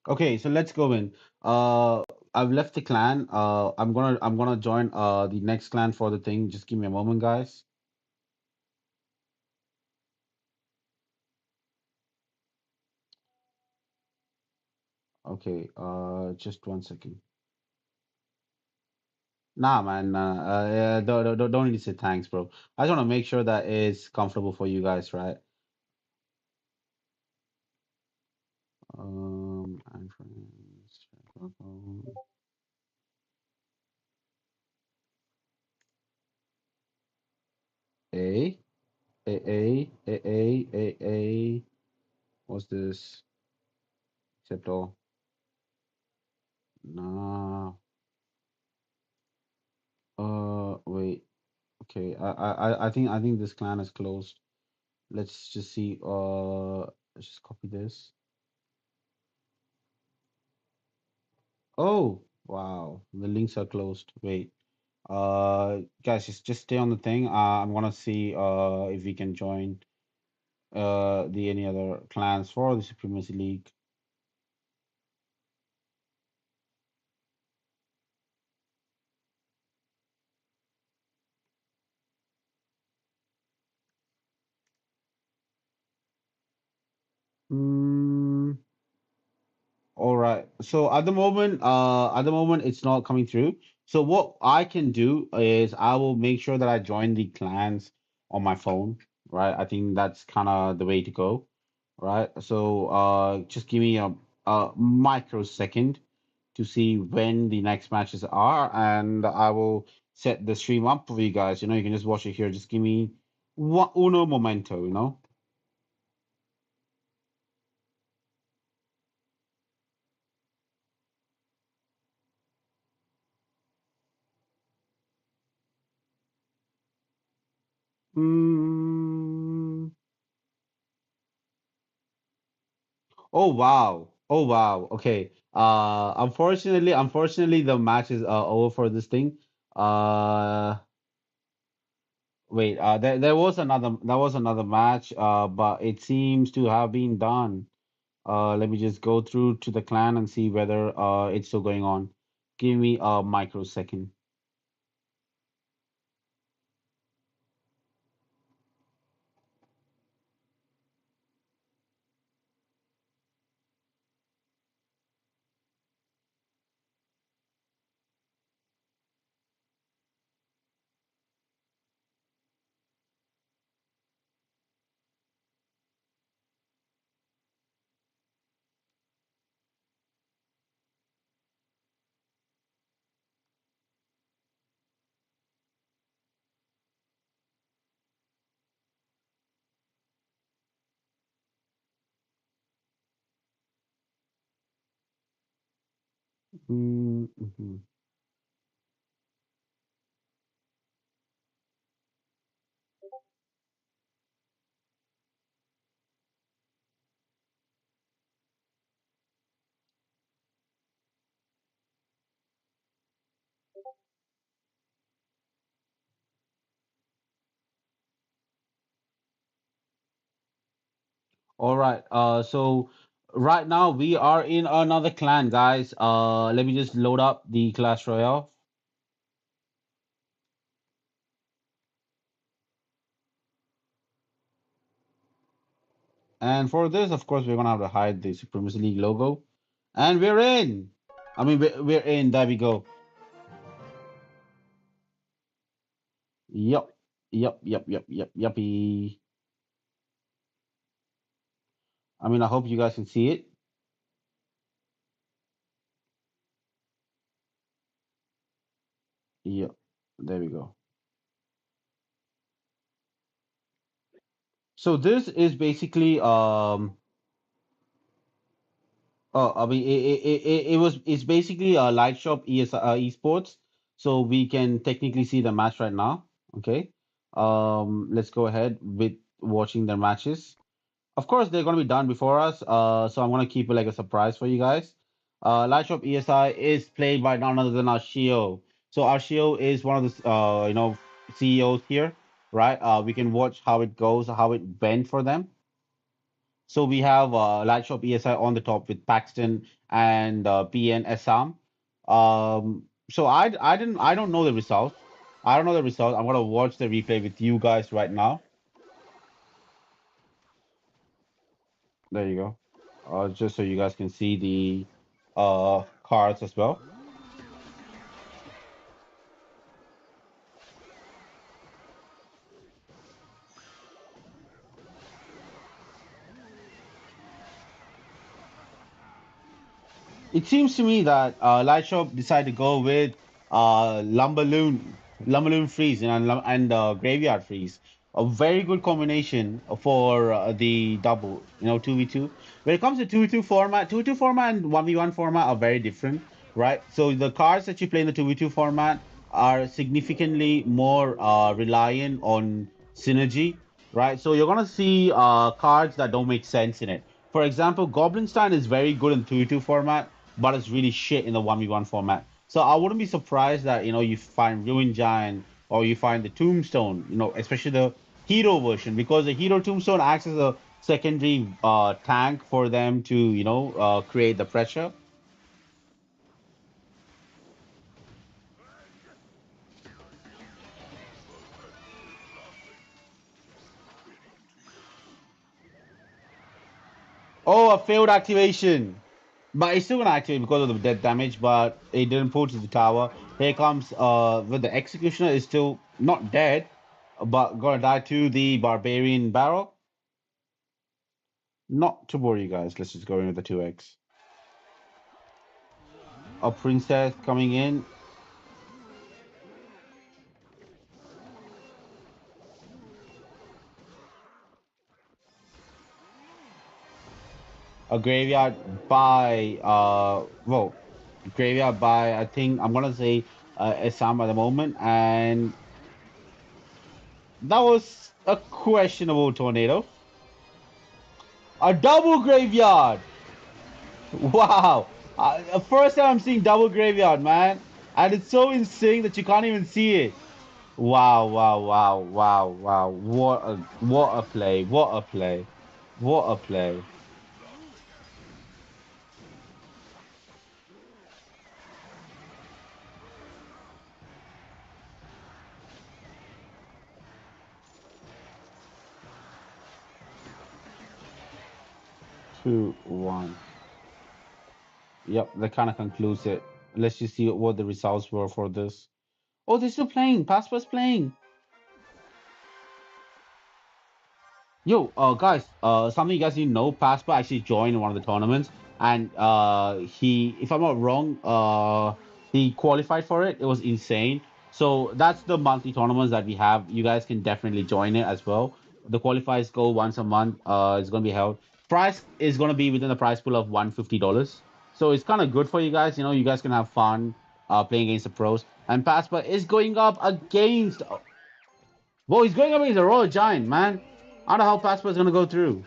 A: Okay, so let's go in. I've left the clan. I'm gonna join the next clan for the thing. Just give me a moment, guys. Okay, just 1 second. Nah, man, don't need to say thanks, bro. I just want to make sure that it's comfortable for you guys, right? And friends. A, A, A, A, A, A, A. What's this? Except all. Nah. Wait. Okay. I think this clan is closed. Let's just see. Let's just copy this. Oh, wow. The links are closed. Wait. Guys, just stay on the thing. I'm gonna see if we can join the any other clans for the Supremacy League. Hmm. All right. So at the moment, it's not coming through. So what I can do is I will make sure that I join the clans on my phone, right? I think that's kind of the way to go, right? So just give me a microsecond to see when the next matches are, and I will set the stream up for you guys. You can just watch it here. Just give me uno momento. Mm. Oh wow. Oh wow. Okay. Unfortunately, the match is over for this thing. Uh, wait. There was another match. But it seems to have been done. Let me just go through to the clan and see whether it's still going on. Give me a microsecond. Mm-hmm. All right. So right now we are in another clan, guys. Let me just load up the Clash Royale. And for this, of course, we're gonna have to hide the Supremacy League logo. And we're in. I mean, we're in. There we go. Yup. Yup. Yup. Yup. Yup. Yuppie. I mean, I hope you guys can see it. Yep. There we go. So this is basically I mean, it's basically a light shop esports. So we can technically see the match right now. Okay. Let's go ahead with watching their matches. Of course, they're going to be done before us. So I'm going to keep it like a surprise for you guys. Lightshop ESI is played by none other than Arshio. So Arshio is one of the CEOs here, right? We can watch how it goes, how it went for them. So we have Lightshop ESI on the top with Paxton and PN Assam. So I don't know the results. I don't know the results. I'm gonna watch the replay with you guys right now. There you go. Just so you guys can see the cards as well. It seems to me that Lightshop decided to go with Lumberloon Freeze and Graveyard Freeze. a very good combination for the double, 2v2. When it comes to 2v2 format, 2v2 format and 1v1 format are very different, right? So the cards that you play in the 2v2 format are significantly more reliant on synergy, right? So you're gonna see cards that don't make sense in it. For example, Goblinstein is very good in 2v2 format, but it's really shit in the 1v1 format. So I wouldn't be surprised that you find Ruin Giant or you find the Tombstone, especially the Hero version, because the Hero Tombstone acts as a secondary tank for them to create the pressure. Oh, a failed activation. But it's still gonna activate because of the death damage, but it didn't pull to the tower. Here comes with the executioner is still not dead, but gonna die to the barbarian barrel. Not to bore you guys, let's just go in with the 2x. A princess coming in, a graveyard by graveyard by I think I'm gonna say Assam at the moment, and that was a questionable tornado. A double graveyard. Wow. First time I'm seeing double graveyard, man. And it's so insane that you can't even see it. Wow, wow, wow, wow, wow. What a play. What a play. What a play. 2-1. Yep, that kind of concludes it. Let's just see what the results were for this. Oh, they're still playing. Passport's playing. Yo, guys, something you guys need to know, Paspa actually joined one of the tournaments, and he, if I'm not wrong, he qualified for it. It was insane. So that's the monthly tournaments that we have. You guys can definitely join it as well. The qualifiers go once a month. It's gonna be held. Price is gonna be within the price pool of $150. So it's kind of good for you guys. You guys can have fun playing against the pros. And Paspa is going up against. Whoa, he's going up against a Royal Giant, man. I don't know how Passport is going to go through.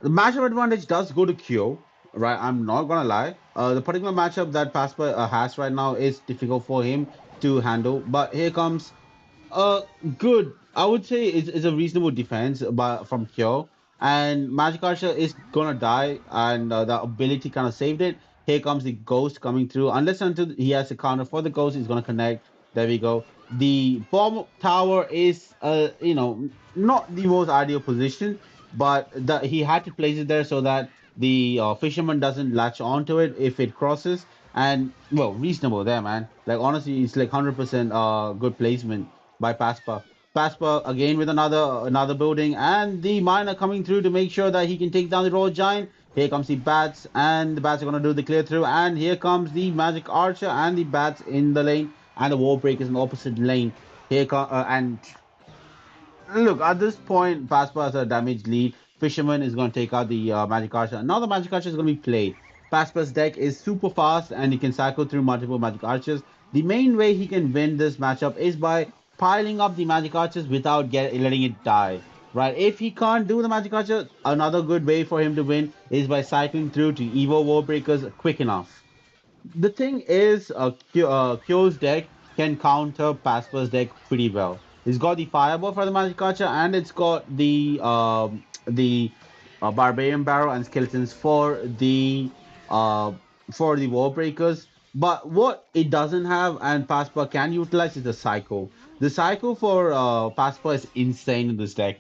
A: The matchup advantage does go to Kyo, right? I'm not going to lie. The particular matchup that Passport has right now is difficult for him to handle. But here comes good. I would say it's a reasonable defense but from Kyo. And Magic Archer is gonna die, and the ability kind of saved it. Here comes the Ghost coming through. Unless until he has a counter for the Ghost, he's gonna connect. There we go. The bomb tower is, not the most ideal position, but he had to place it there so that the fisherman doesn't latch onto it if it crosses. And well, reasonable there, man. Like honestly, it's like 100% good placement by Paspa. Paspa again with another building, and the miner coming through to make sure that he can take down the Royal Giant. Here comes the bats, and the bats are gonna do the clear through, and here comes the Magic Archer and the bats in the lane, and the Wall Breakers in the opposite lane. And look, at this point, Paspa has a damage lead. Fisherman is going to take out the Magic Archer. Now the Magic Archer is going to be played. Paspa's deck is super fast and he can cycle through multiple Magic Archers. The main way he can win this matchup is by piling up the Magic Archers without letting it die. Right? If he can't do the Magic Archer, another good way for him to win is by cycling through to Evo War Breakers quick enough. The thing is, Kyo's deck can counter Paspa's deck pretty well. It's got the Fireball for the Magic Archer, and it's got the Barbarian Barrel and Skeletons uh, for the Wall Breakers. But what it doesn't have and Paspa can utilize is the Psycho. The Psycho for Paspa is insane in this deck.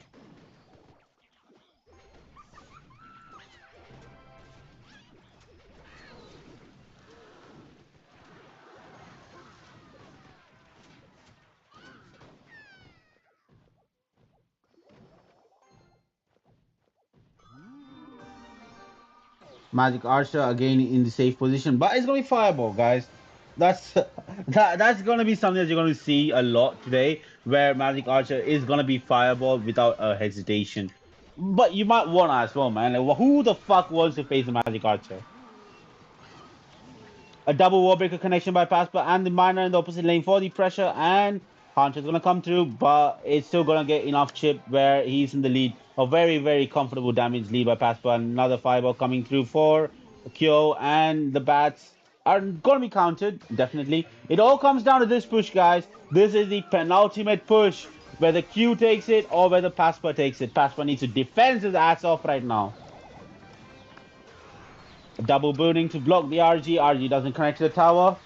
A: Magic Archer again in the safe position, but it's gonna be Fireball, guys. That's that's gonna be something that you're gonna see a lot today, where Magic Archer is gonna be Fireball without a hesitation. But you might want to as well, man. Like, who the fuck wants to face a Magic Archer? A double wall breaker connection by Pasper and the miner in the opposite lane for the pressure, and Hunter's gonna come through, but it's still gonna get enough chip where he's in the lead. A very, very comfortable damage lead by Pasper. Another fireball coming through for Kyo, and the bats are gonna be counted, definitely. It all comes down to this push, guys. This is the penultimate push. Whether Q takes it or whether Pasper takes it. Pasper needs to defend his ass off right now. Double booting to block the RG. RG doesn't connect to the tower.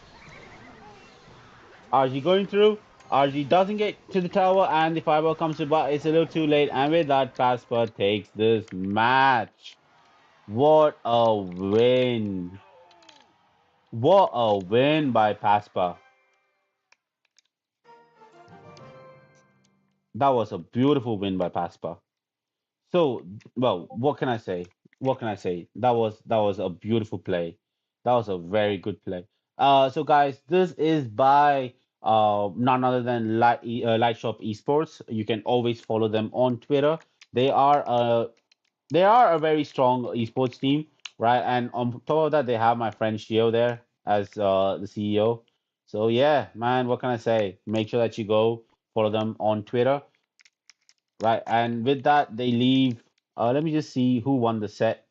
A: RG going through. RG doesn't get to the tower, and the fireball comes to, but it's a little too late. And with that, Pasper takes this match. What a win! What a win by Pasper. That was a beautiful win by Pasper. So, well, what can I say? What can I say? That was a beautiful play. That was a very good play. So guys, this is by none other than Light Shop Esports. You can always follow them on Twitter. They are a very strong esports team, right? And on top of that, they have my friend Shio there as the CEO. So yeah, man, what can I say? Make sure that you go follow them on Twitter. Right, and with that, they leave. Let me just see who won the set.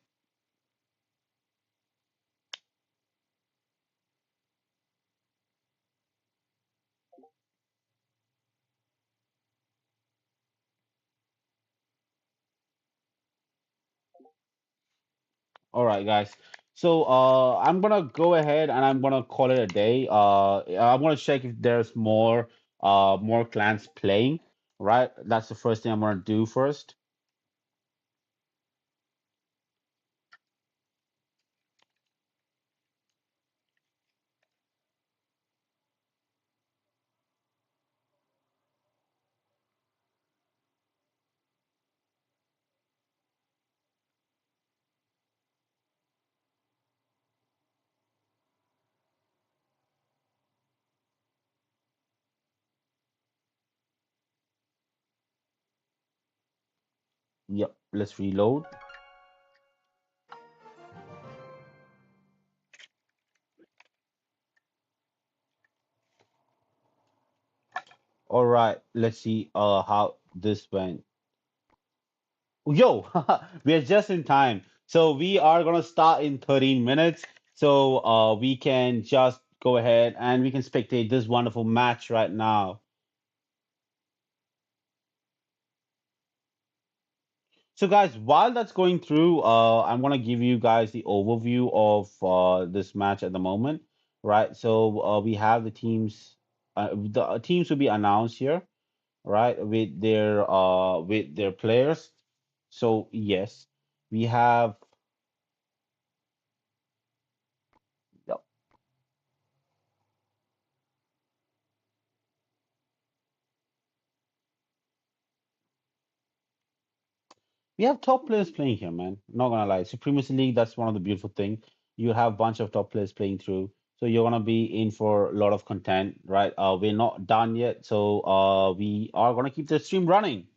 A: All right, guys. So I'm gonna go ahead and I'm gonna call it a day. I'm gonna check if there's more clans playing. Right, that's the first thing I'm gonna do first. Yep, let's reload. All right, let's see how this went. Yo, we are just in time. So we are gonna start in 13 minutes. So we can just go ahead and we can spectate this wonderful match right now. So guys, while that's going through, I'm gonna give you guys the overview of this match at the moment, right? So we have the teams will be announced here, right, with their players. So yes, we have. We have top players playing here, man. Not gonna lie. Supremacy League, that's one of the beautiful thing. You have a bunch of top players playing through. So you're gonna be in for a lot of content, right? We're not done yet, so we are gonna keep the stream running.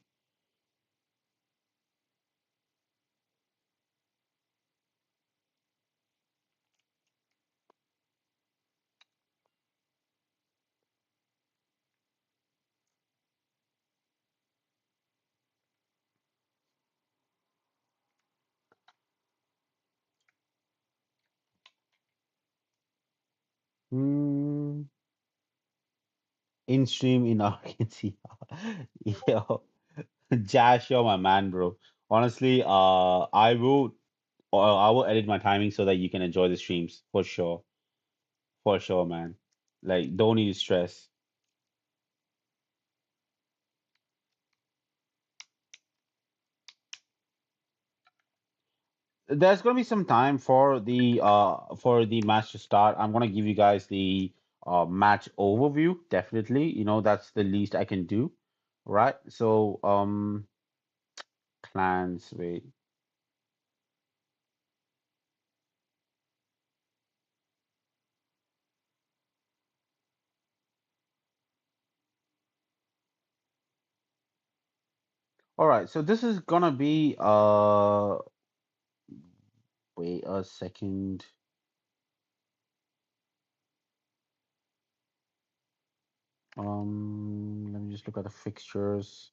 A: Hmm. In stream in Arkansas. Yo, Josh, you're my man, bro. Honestly, I will edit my timing so that you can enjoy the streams for sure, man. Like, don't need to stress. There's gonna be some time for the match to start. I'm gonna give you guys the match overview. Definitely, that's the least I can do, right? So clans. Wait, All right, so this is gonna be wait a second. Let me just look at the fixtures.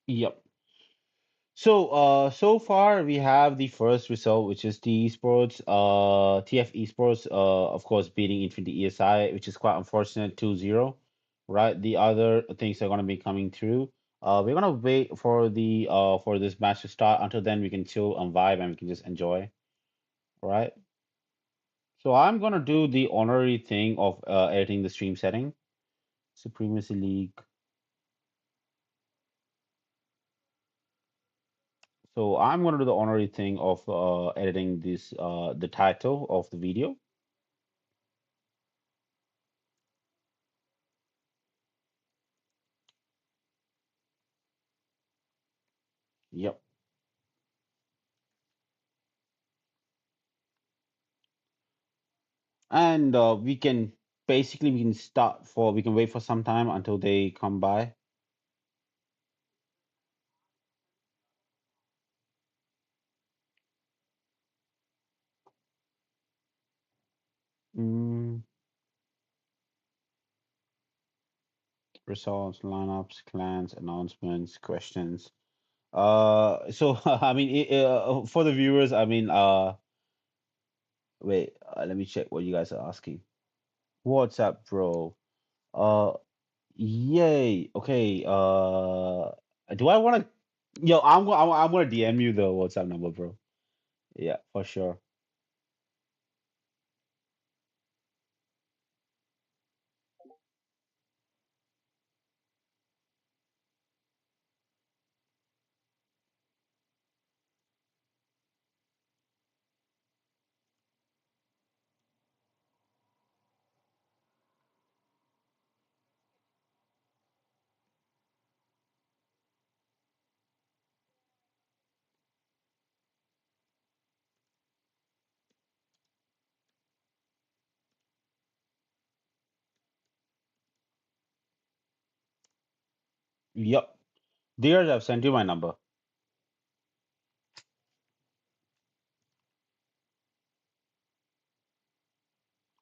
A: Yep. So far we have the first result, which is the esports, TF esports, of course, beating Infinity ESI, which is quite unfortunate, 2-0, right? The other things are gonna be coming through. We're gonna wait for this match to start. Until then, we can chill and vibe and we can just enjoy, right? So I'm gonna do the honorary thing of editing the stream setting, Supremacy League. So I'm gonna do the honorary thing of editing this the title of the video. Yep. And we can start for we can wait for some time until they come by. Mm, results, lineups, clans, announcements, questions. So I mean, for the viewers, I mean, wait, let me check what you guys are asking. What's up, bro? Uh, yay. Okay. Do I want to? Yo, I'm gonna DM you the WhatsApp number, bro. Yeah, for sure. Yep. Dears, I've sent you my number.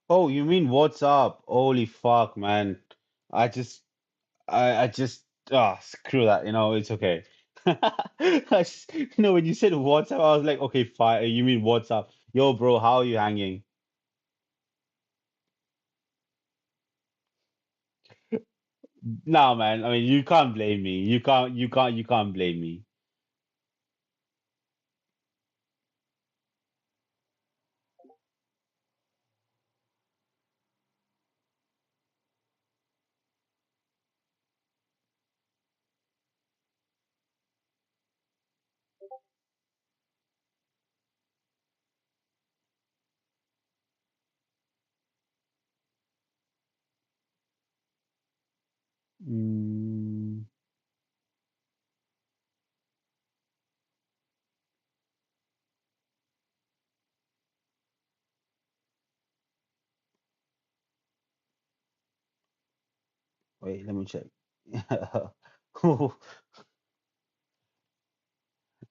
A: Oh, you mean what's up? Holy fuck, man. I just, I just, screw that. It's okay. When you said WhatsApp, I was like, okay, fine. You mean WhatsApp? Yo, bro, how are you hanging? Nah, man. I mean, you can't blame me. You can't blame me. Mm, wait, let me check.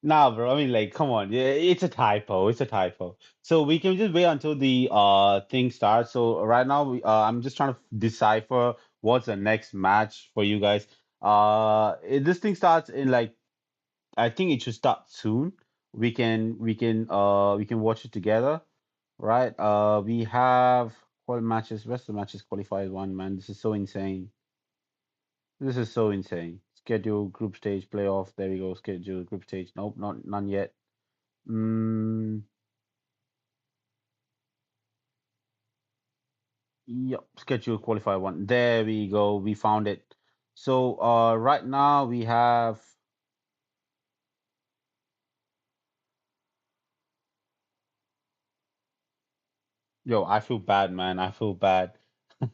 A: Nah, bro. I mean, like, come on. Yeah, it's a typo. It's a typo. So we can just wait until the thing starts. So right now, I'm just trying to decipher what's the next match for you guys. This thing starts in like I think it should start soon. We can watch it together, right? We have what matches? Rest of the matches qualified one, man. This is so insane. This is so insane. Schedule group stage playoff. There we go. Schedule group stage. Nope, not none yet. Mm, yep, schedule qualify one. There we go. We found it. So right now we have Yo, I feel bad, man. I feel bad.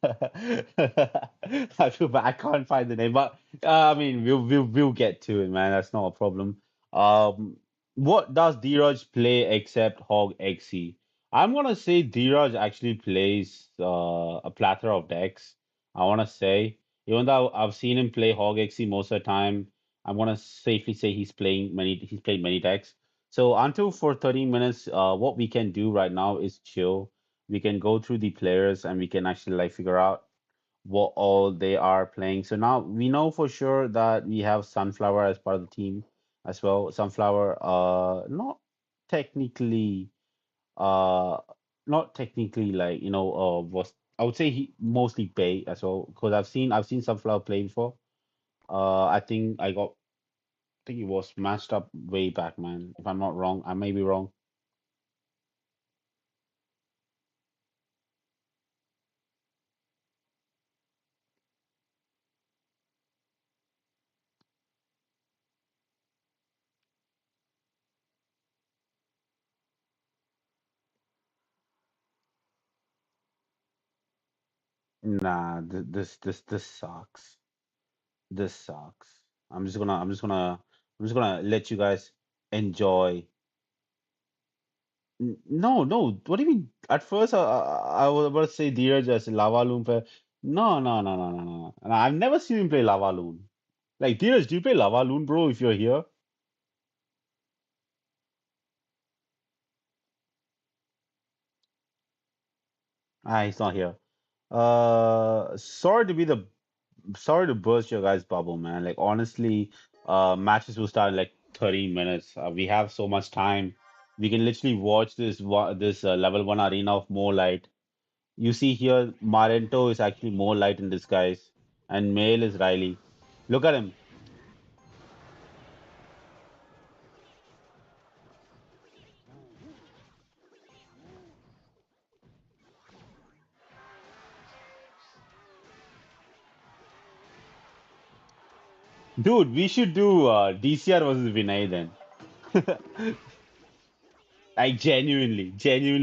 A: I feel bad. I can't find the name, but I mean, we'll get to it, man. That's not a problem. Um, what does Dheeraj play except Hog XC? I'm gonna say Dheeraj actually plays a plethora of decks. I wanna say, even though I've seen him play Hog XC most of the time, I'm gonna safely say he's played many decks. So until for 30 minutes, what we can do right now is chill. We can go through the players and we can actually like figure out what all they are playing. So now we know for sure that we have Sunflower as part of the team as well. Sunflower, not technically, uh, not technically like was I would say he mostly pay as well because I've seen Sunflower play before. I think it was matched up way back, man. If I'm not wrong, I may be wrong. Nah, this sucks. This sucks. I'm just gonna let you guys enjoy. No, no. What do you mean? At first, I was about to say Dheeraj as Lava Loon. No, no, no, no, no, no. And I've never seen him play Lava Loon. Like Dheeraj, do you play Lava Loon, bro? If you're here, he's not here. Sorry to burst your guys' bubble, man. Like honestly, matches will start in like 30 minutes. We have so much time. We can literally watch this level one arena of more light. You see here, Marento is actually more light in disguise, and male is Riley. Look at him, dude. We should do DCR versus Vinay then. Like genuinely,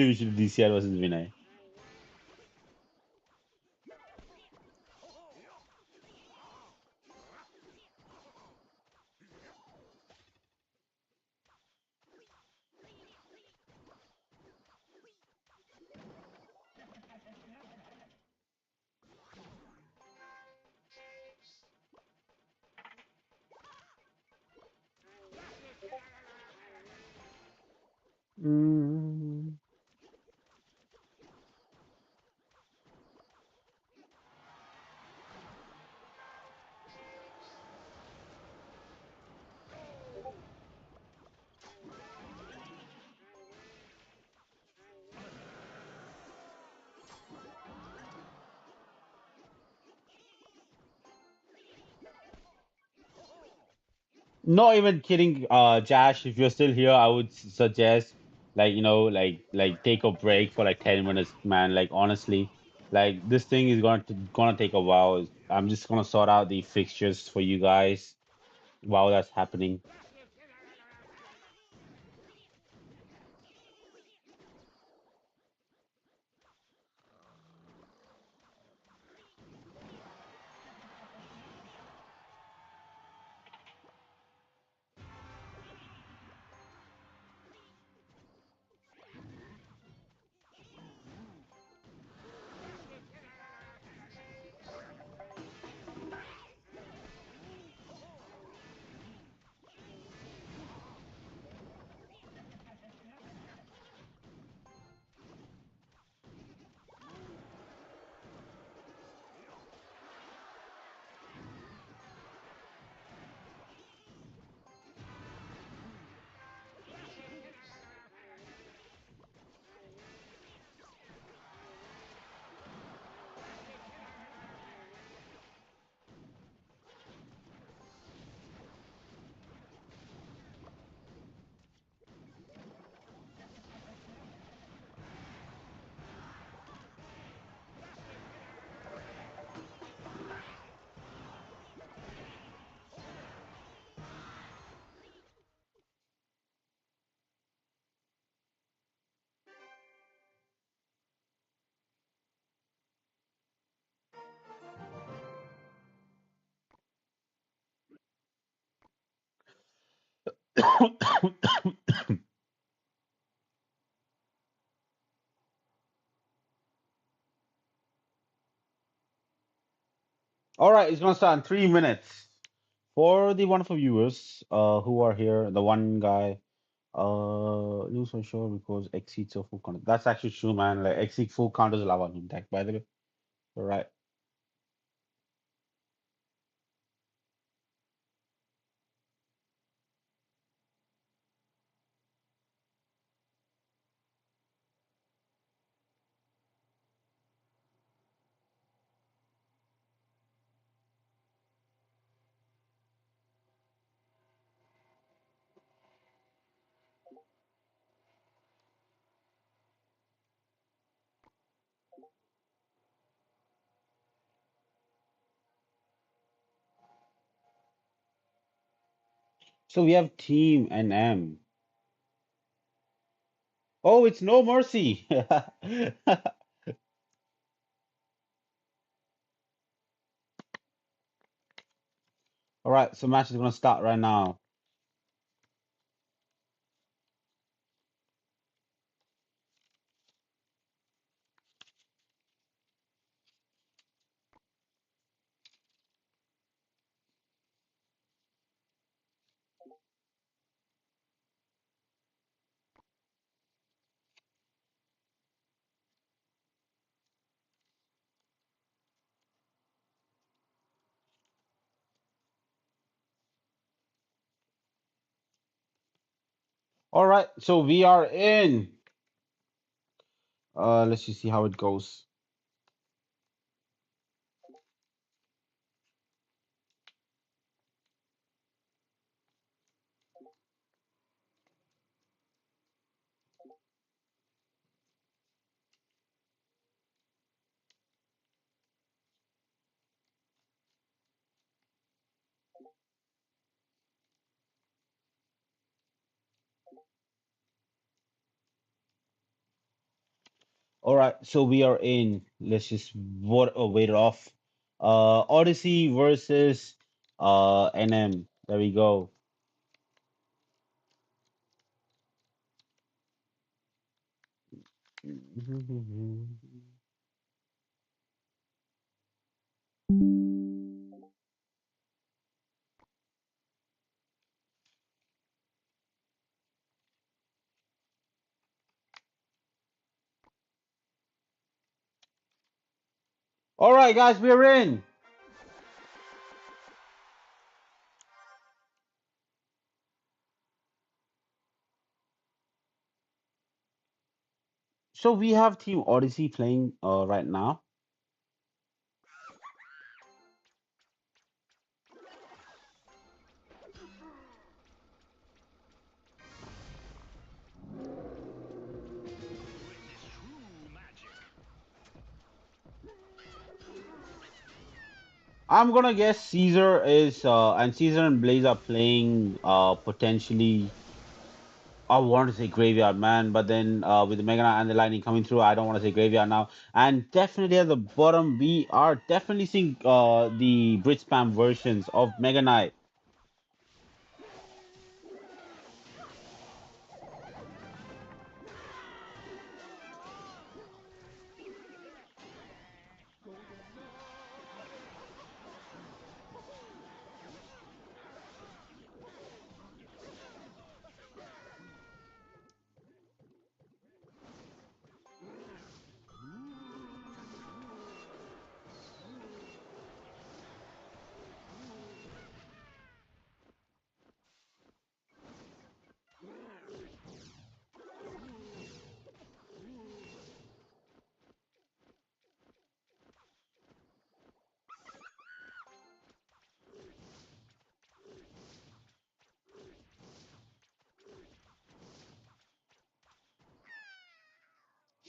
A: we should do DCR versus Vinay. Mm. Not even kidding, Josh. If you're still here, I would suggest like take a break for like 10 minutes, man. Like honestly, like this thing is gonna take a while. I'm just gonna sort out the fixtures for you guys while that's happening. All right, it's gonna start in 3 minutes. For the wonderful viewers who are here, the one guy lose for sure because exceeds your full count. That's actually true, man. Like exceed full count is allowed on him deck, by the way. All right. So we have Team NM. Oh, it's no mercy. All right, so match is gonna start right now. All right, so we are in. Let's just see how it goes. All right, so we are in. Let's just wait it off. Odyssey versus NM. There we go. All right, guys, we're in. So we have Team Odyssey playing right now. I'm gonna guess Caesar is and Caesar and Blaze are playing potentially. I want to say graveyard, man, but then with the Mega Knight and the Lightning coming through, I don't want to say graveyard now. And definitely at the bottom, we are definitely seeing the Brit spam versions of Mega Knight.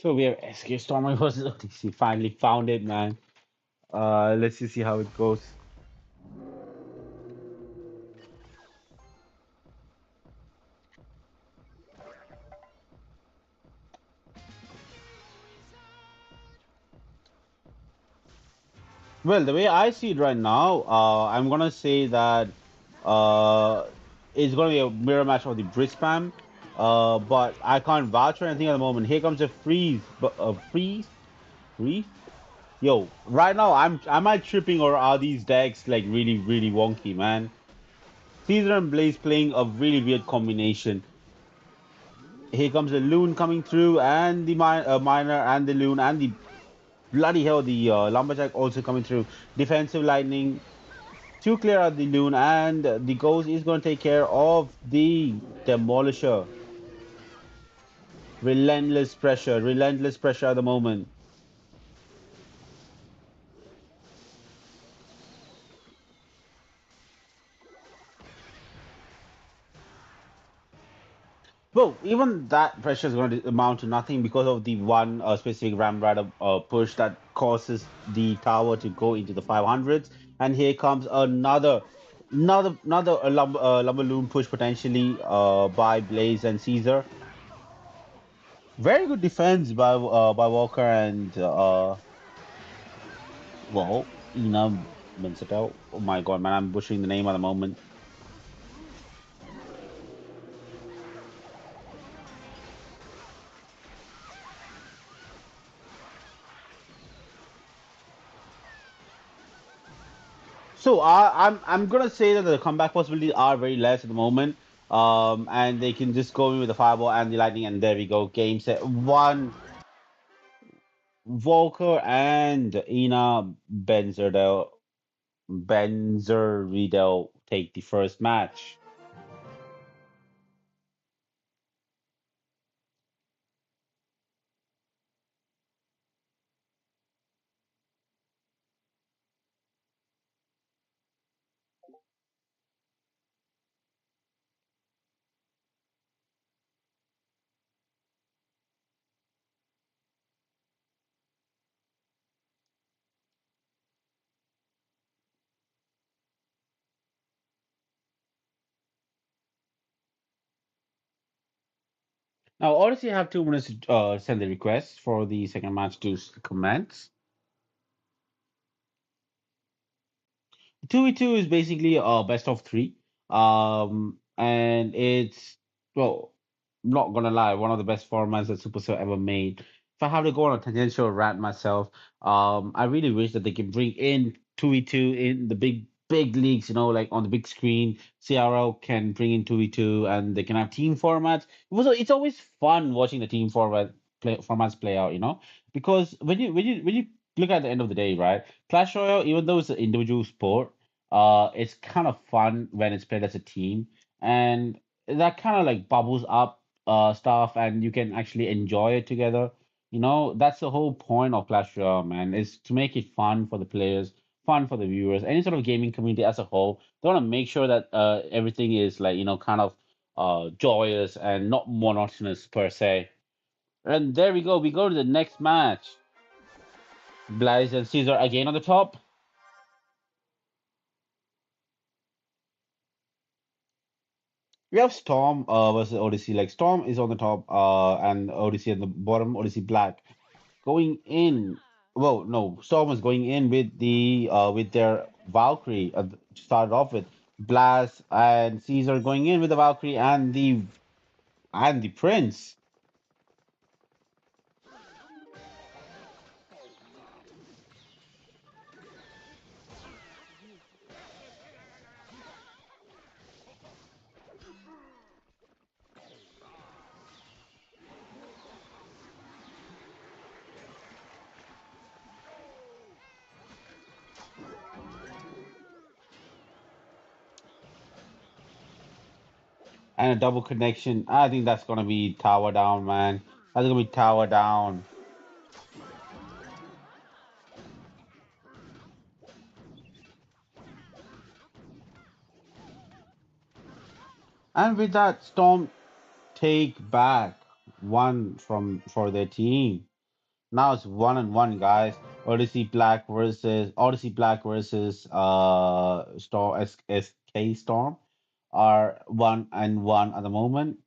A: So we have SK Stormer versus OTC. Finally found it, man. Let's just see how it goes. Well, the way I see it right now, I'm gonna say that uh, it's going to be a mirror match of the Brisbane. But I can't vouch for anything at the moment. Here comes a freeze, but freeze. Yo, right now am I tripping or are these decks like really wonky, man? Caesar and Blaze playing a really weird combination. Here comes the Loon coming through, and the Miner, and the Loon, and the bloody hell, the Lumberjack also coming through. Defensive Lightning to clear out the Loon, and the Ghost is going to take care of the Demolisher. Relentless pressure at the moment. Well, even that pressure is going to amount to nothing because of the one specific Ram Rider push that causes the tower to go into the 500s. And here comes another lumber loom push potentially by Blaze and Caesar. Very good defense by Walker and well, Ina Benzetel. Oh my God, man, I'm butchering the name at the moment. So I'm gonna say that the comeback possibilities are very less at the moment. And they can just go in with the fireball and the lightning, and there we go. Game set one. Volker and Ina Benzervidel take the first match. Now, Odyssey have 2 minutes to send the request for the second match to commence. 2v2 is basically a best of three. And it's, well, not gonna lie, one of the best formats that Supercell ever made. If I have to go on a tangential rant myself, I really wish that they can bring in 2v2 in the big leagues, like on the big screen. CRL can bring in 2v2 and they can have team formats. It's always fun watching the team formats play out, because when you look at the end of the day, right? Clash Royale, even though it's an individual sport, it's kind of fun when it's played as a team, and that kind of like bubbles up stuff, and you can actually enjoy it together. That's the whole point of Clash Royale, man, is to make it fun for the players, fun for the viewers, any sort of gaming community as a whole. They want to make sure that everything is like kind of joyous and not monotonous per se. And there we go. We go to the next match. Blaze and Caesar again on the top. We have Storm versus Odyssey. Like Storm is on the top, and Odyssey at the bottom. Odyssey Black going in. Well, no, Storm is going in with their Valkyrie. Started off with Blast and Caesar going in with the Valkyrie and the Prince. And a double connection. I think that's gonna be tower down, man. That's gonna be tower down. And with that, Storm take back one from for their team. Now it's 1-1, guys. Odyssey Black versus Storm SK Storm are 1-1 at the moment.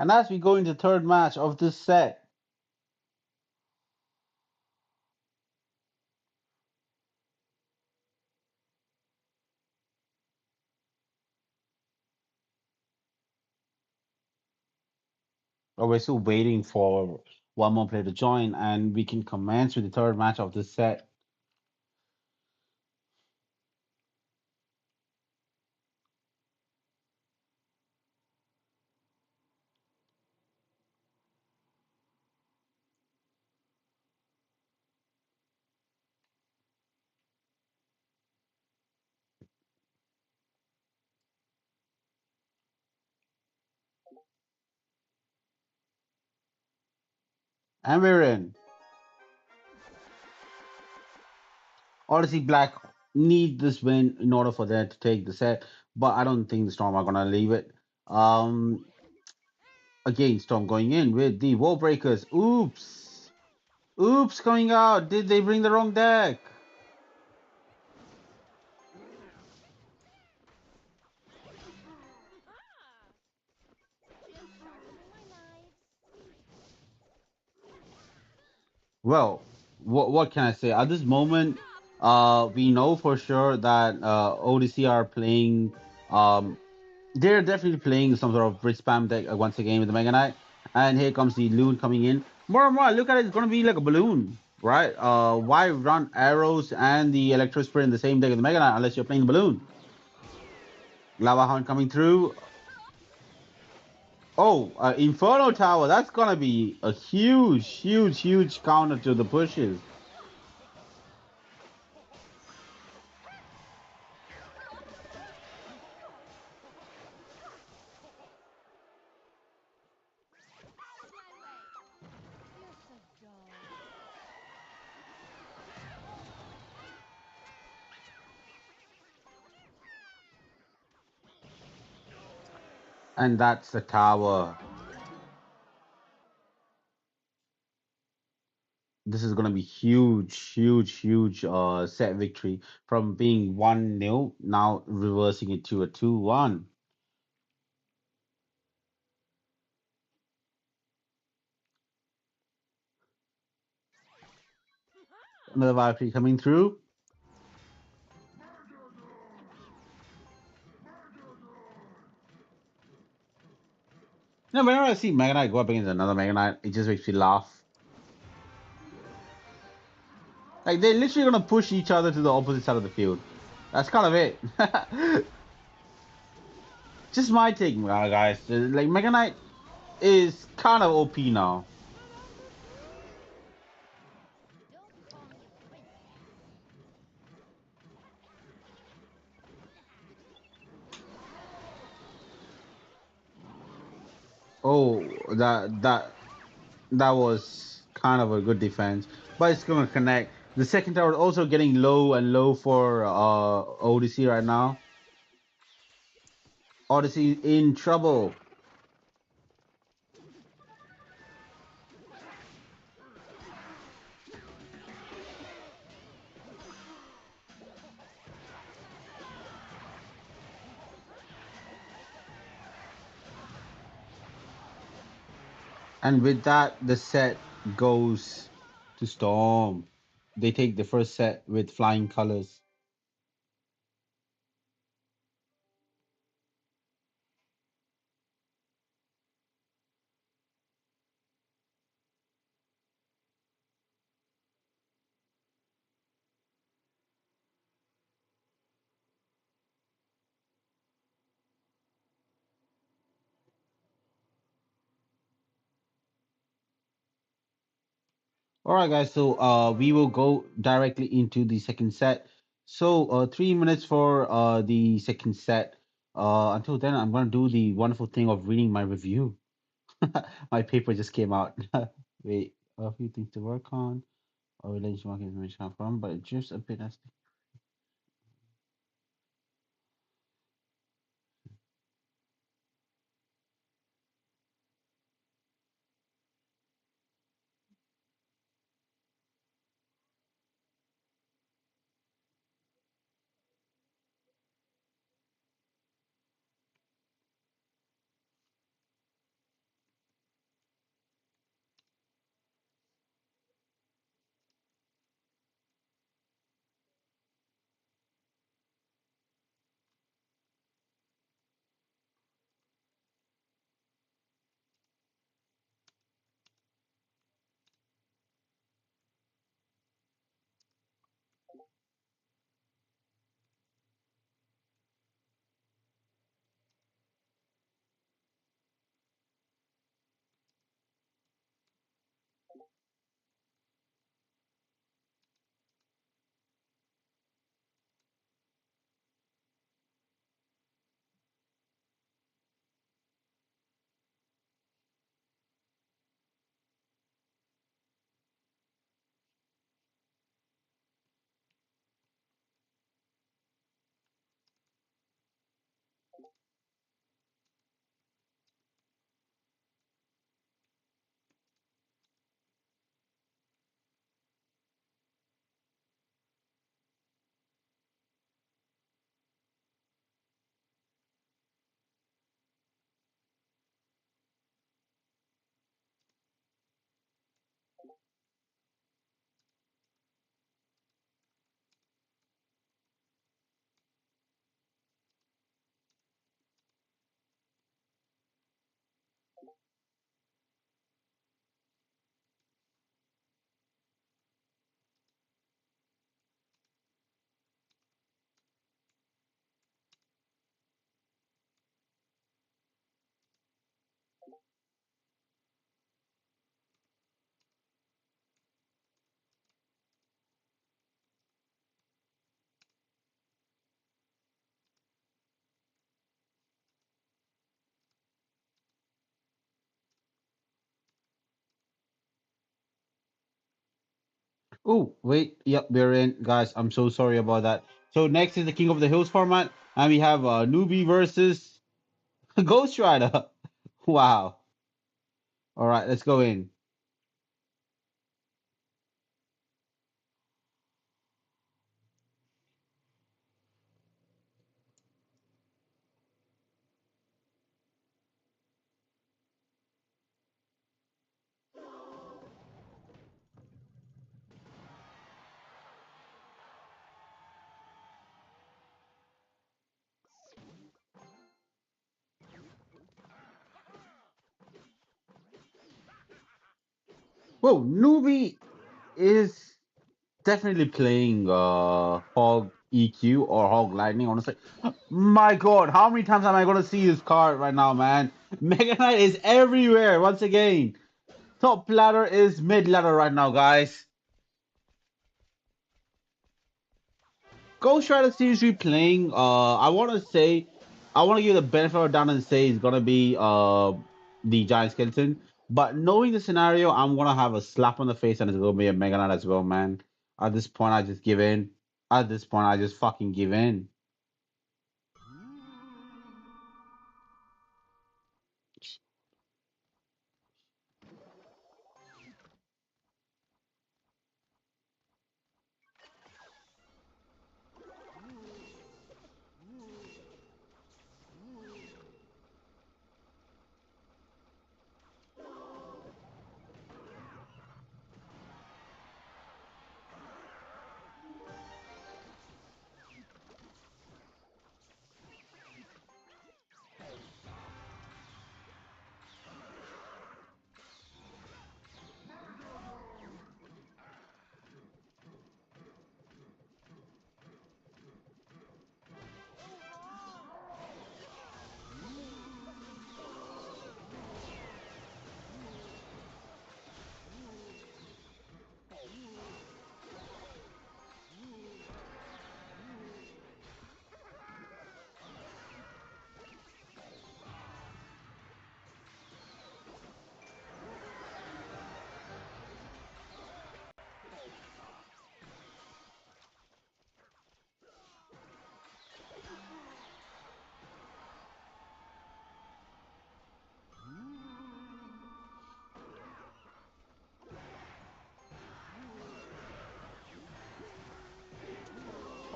A: And as we go into the third match of this set, we're still waiting for one more player to join, and we can commence with the third match of this set. And we're in. Obviously, Black need this win in order for them to take the set, but I don't think the Storm are gonna leave it. Um, Again, Storm going in with the Wall Breakers. Oops, oops, coming out. Did they bring the wrong deck? Well, what can I say? At this moment, we know for sure that ODC are playing. Um, they're definitely playing some sort of bridge spam deck once again with the Mega Knight. And here comes the Loon coming in. More and more, I look at it, it's gonna be like a balloon, right? Why run arrows and the Electro Spirit in the same deck as the Mega Knight unless you're playing the balloon? Lava Hound coming through. Oh, Inferno Tower. That's gonna be a huge, huge, huge counter to the pushes. And that's the tower. This is gonna be huge, huge, huge set victory from being 1-0, now reversing it to a 2-1. Another Valkyrie coming through. You know, whenever I see Mega Knight go up against another Mega Knight, it just makes me laugh. Like they're literally gonna push each other to the opposite side of the field. That's kind of it. Just my take, guys. Like Mega Knight is kind of OP now. Oh, that was kind of a good defense, but it's gonna connect. The second tower also getting low and low for Odyssey right now. Odyssey in trouble. And with that, the set goes to Storm. They take the first set with flying colors. All right, guys. So we will go directly into the second set. So 3 minutes for the second set. Until then, I'm gonna do the wonderful thing of reading my review. My paper just came out. Wait, a few things to work on. Or relationship market information come from, but it's just a bit nasty. Oh, wait. Yep, we're in. Guys, I'm so sorry about that. So next is the King of the Hills format, and we have Newbie versus Ghost Rider. Wow. All right, let's go in. Whoa, Newbie is definitely playing Hog EQ or Hog Lightning, honestly. My God, how many times am I gonna see this card right now, man? Mega Knight is everywhere once again. Top ladder is mid ladder right now, guys. Ghost Rider seems to be playing. I want to give the benefit of the doubt and say it's gonna be the Giant Skeleton. But knowing the scenario, I'm gonna have a slap on the face and it's gonna be a Mega Knight as well, man. At this point, I just give in. At this point, I just fucking give in.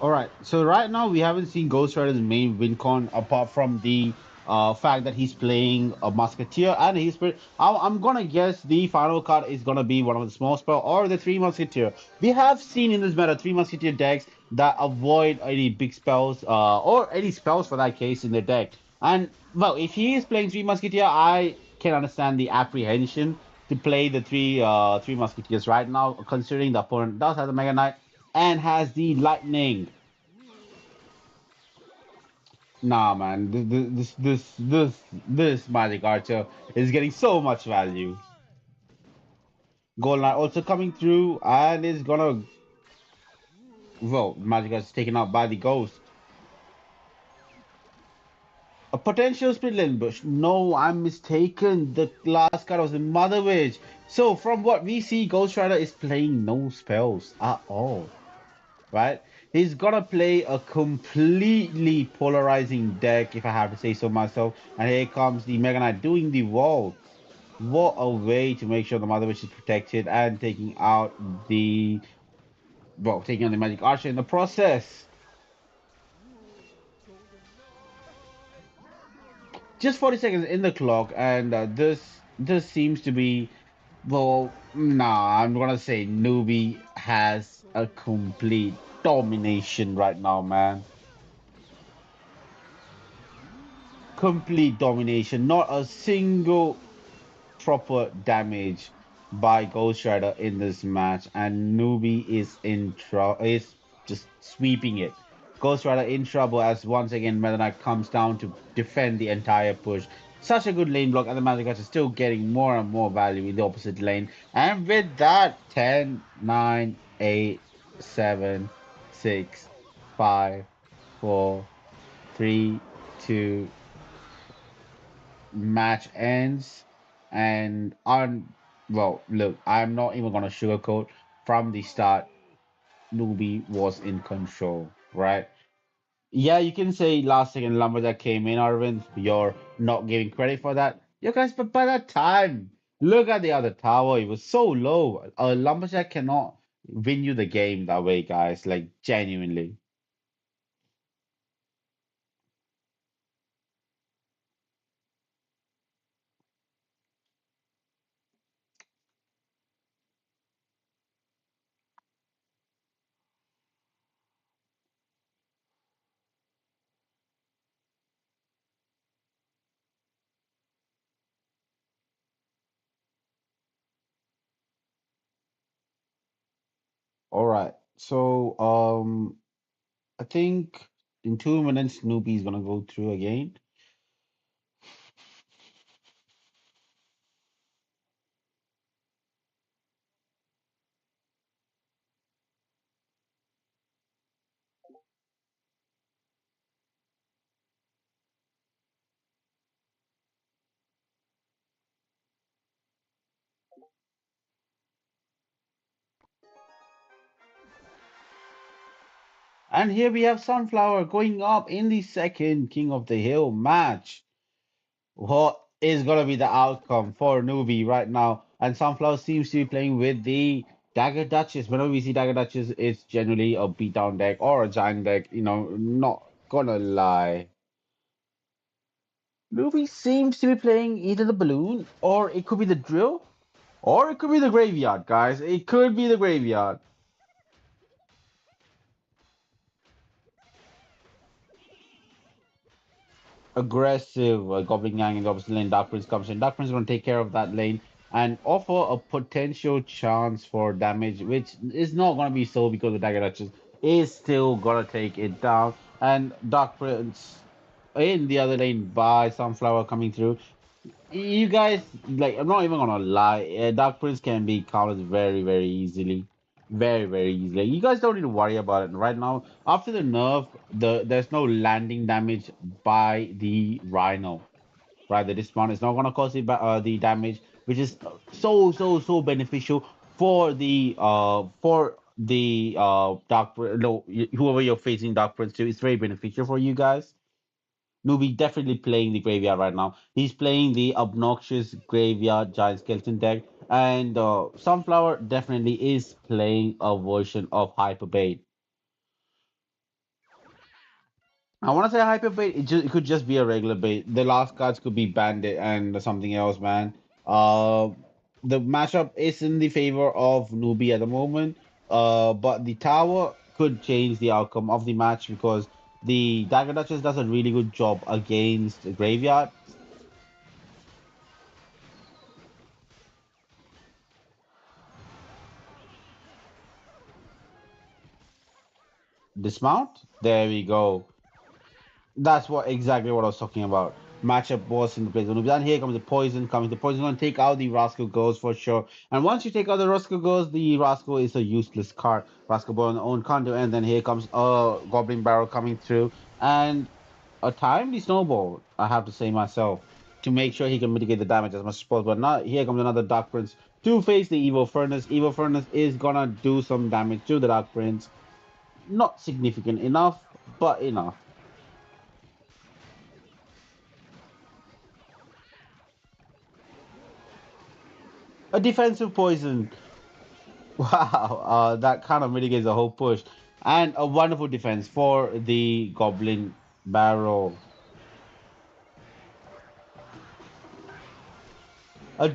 A: All right. So right now we haven't seen Ghost Rider's main win con apart from the fact that he's playing a Musketeer and he's I'm gonna guess the final card is gonna be one of the small spell or the three Musketeer. We have seen in this meta three Musketeer decks that avoid any big spells or any spells for that case in their deck. And well, if he is playing three Musketeer, I can understand the apprehension to play the three Musketeers right now, considering the opponent does have the Mega Knight and has the lightning. Nah, man, this Magic Archer is getting so much value. Gold Knight also coming through and is gonna, well, Magic Archer is taken out by the Ghost. A potential Split Bush. No, I'm mistaken. The last card was the Mother Witch. So from what we see, Ghost Rider is playing no spells at all. Right? He's gonna play a completely polarizing deck, if I have to say so myself. And here comes the Mega Knight doing the wall. What a way to make sure the Mother Witch is protected and taking out the, well, taking on the Magic Archer in the process. Just 40 seconds in the clock, and this seems to be, well, nah, I'm gonna say Newbie has a complete domination right now, man. Complete domination. Not a single proper damage by Ghost Rider in this match, and Newbie is in trouble. Is just sweeping it. Ghost Rider in trouble as once again Meta Knight comes down to defend the entire push. Such a good lane block, and the Magic Archer is still getting more and more value in the opposite lane. And with that, 10, 9, 8, 7, 6, 5, 4, 3, 2, match ends and on, well, look, I'm not even gonna sugarcoat. from the start, Newbie was in control, right? Yeah, you can say last second Lumberjack came in, Arvind. You're not giving credit for that. You guys, but by that time, look at the other tower. It was so low. A Lumberjack cannot win you the game that way, guys. Like, genuinely. All right. So, I think in 2 minutes, Newbie is gonna go through again. And here we have Sunflower going up in the second King of the Hill match. What is gonna be the outcome for Newbie right now? And Sunflower seems to be playing with the Dagger Duchess. Whenever we see Dagger Duchess, it's generally a beatdown deck or a giant deck, not gonna lie. Newbie seems to be playing either the balloon or it could be the drill or it could be the graveyard, guys. It could be the graveyard. Aggressive Goblin Gang in the opposite lane. Dark Prince comes in. Dark Prince is going to take care of that lane and offer a potential chance for damage, which is not going to be so because the Dagger Duchess is still going to take it down. And Dark Prince in the other lane by Sunflower coming through. You guys, like, I'm not even gonna lie, Dark Prince can be countered very, very easily. Very, very easily. You guys don't need to worry about it right now. After the nerf, there's no landing damage by the Rhino. Right, the dismount is not gonna cause the damage, which is so beneficial for the no, whoever you're facing Dark Prince to. It's very beneficial for you guys. Newbie definitely playing the graveyard right now. He's playing the obnoxious graveyard giant skeleton deck, and Sunflower definitely is playing a version of Hyper Bait. I want to say Hyper Bait. It could just be a regular bait. The last cards could be Bandit and something else, man. Uh, the matchup is in the favor of Newbie at the moment. But the tower could change the outcome of the match because the Dagger Duchess does a really good job against the graveyard. Dismount? There we go. That's what exactly what I was talking about. Matchup was in the place. And here comes the poison coming. The poison going to take out the Rascal Girls for sure. And once you take out the Rascal Girls, the Rascal is a useless card. Rascal Boy on own condo. And then here comes a Goblin Barrel coming through. And a timely snowball, I have to say myself, to make sure he can mitigate the damage as much as possible. But now here comes another Dark Prince to face the Evil Furnace. Evil Furnace is gonna do some damage to the Dark Prince. Not significant enough, but enough. A defensive poison. Wow, that kind of mitigates the whole push. And a wonderful defense for the Goblin Barrel. A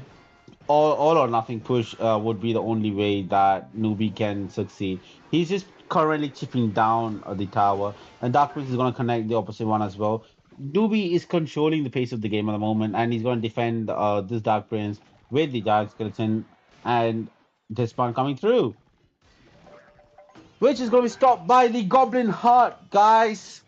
A: all or nothing push would be the only way that Newbie can succeed. He's just currently chipping down the tower, and Dark Prince is going to connect the opposite one as well. Newbie is controlling the pace of the game at the moment, and he's going to defend this Dark Prince with the Giant Skeleton and this one coming through, which is going to be stopped by the Goblin Heart, guys.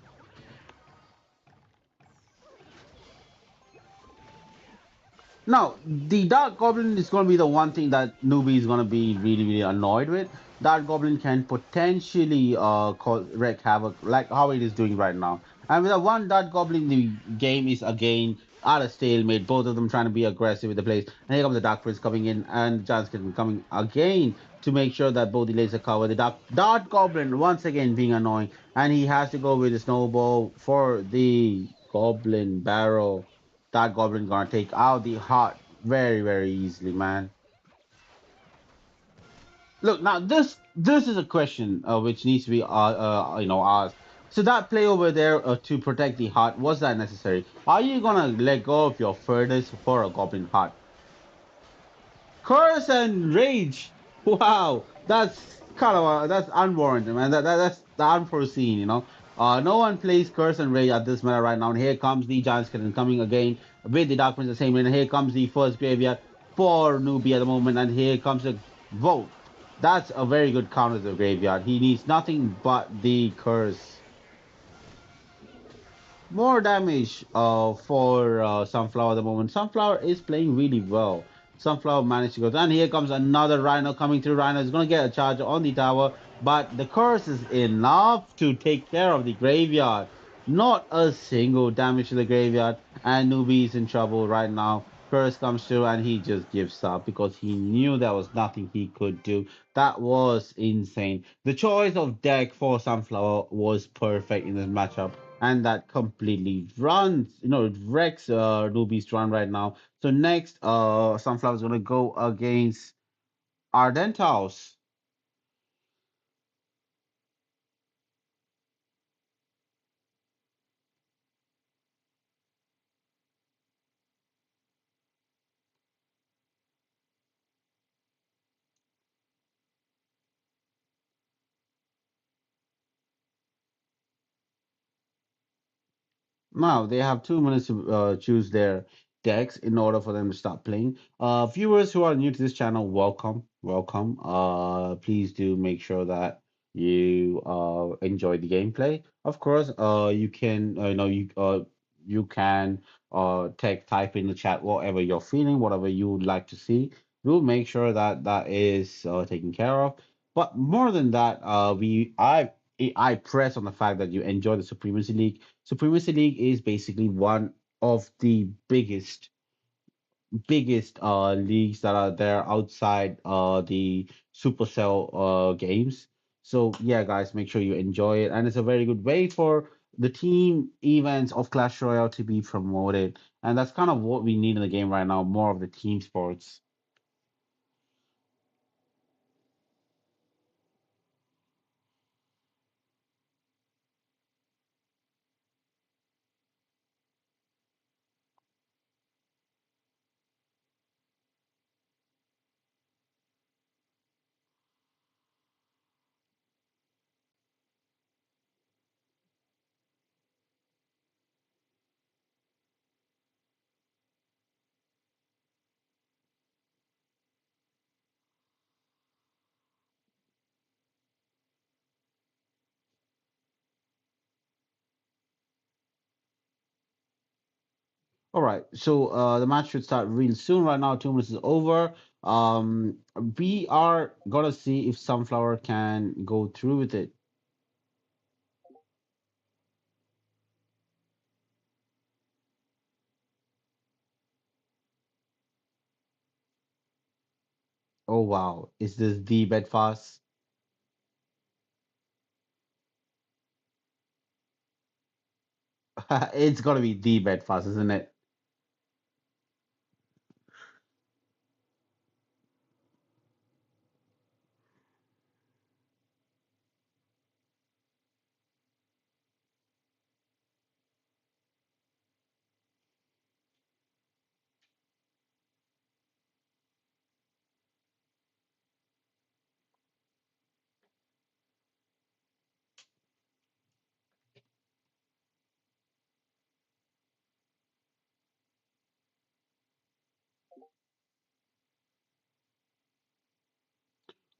A: Now, the Dark Goblin is going to be the one thing that newbie is going to be really, really annoyed with. Dark Goblin can potentially wreak havoc, like how it is doing right now. And with a one Dark Goblin, the game is again at a stalemate. Both of them trying to be aggressive with the plays. And here comes the Dark Prince coming in, and Giants coming again to make sure that both the lanes are covered. The Dark Goblin once again being annoying, and he has to go with the snowball for the Goblin Barrel. That Goblin gonna take out the heart very easily, man. Look, now this is a question which needs to be asked. So that play over there to protect the heart, was that necessary? Are you gonna let go of your furnace for a goblin heart? Curse and rage. Wow, that's kind of that's unwarranted, man. That's the unforeseen, you know. No one plays curse and rage at this meta right now. And here comes the Giants Kitten coming again with the Dark Prince the same. And here comes the first graveyard for newbie at the moment. And here comes the vote. That's a very good counter to the graveyard. He needs nothing but the curse. More damage for Sunflower at the moment. Sunflower is playing really well. Sunflower managed to go. And here comes another Rhino coming through. Rhino is going to get a charge on the tower, but the curse is enough to take care of the graveyard. Not a single damage to the graveyard. And Newbie is in trouble right now. Curse comes through and he just gives up because he knew there was nothing he could do. That was insane. The choice of deck for Sunflower was perfect in this matchup, and that completely runs, it wrecks Ruby's run right now. So next, Sunflower's gonna go against Ardent House. Now they have 2 minutes to choose their decks in order for them to start playing. Viewers who are new to this channel, welcome, welcome. Please do make sure that you enjoy the gameplay. Of course, you can, you can type in the chat whatever you're feeling, whatever you would like to see. We'll make sure that that is taken care of. But more than that, I press on the fact that you enjoy the Supremacy League. Supremacy League is basically one of the biggest leagues that are there outside the Supercell games. So yeah, guys, make sure you enjoy it, and it's a very good way for the team events of Clash Royale to be promoted, and that's kind of what we need in the game right now, more of the team sports. All right, so the match should start real soon. Right now, 2 minutes is over. We are gonna see if Sunflower can go through with it. Oh wow, is this the Bedfast? It's gonna be the Bedfast, isn't it?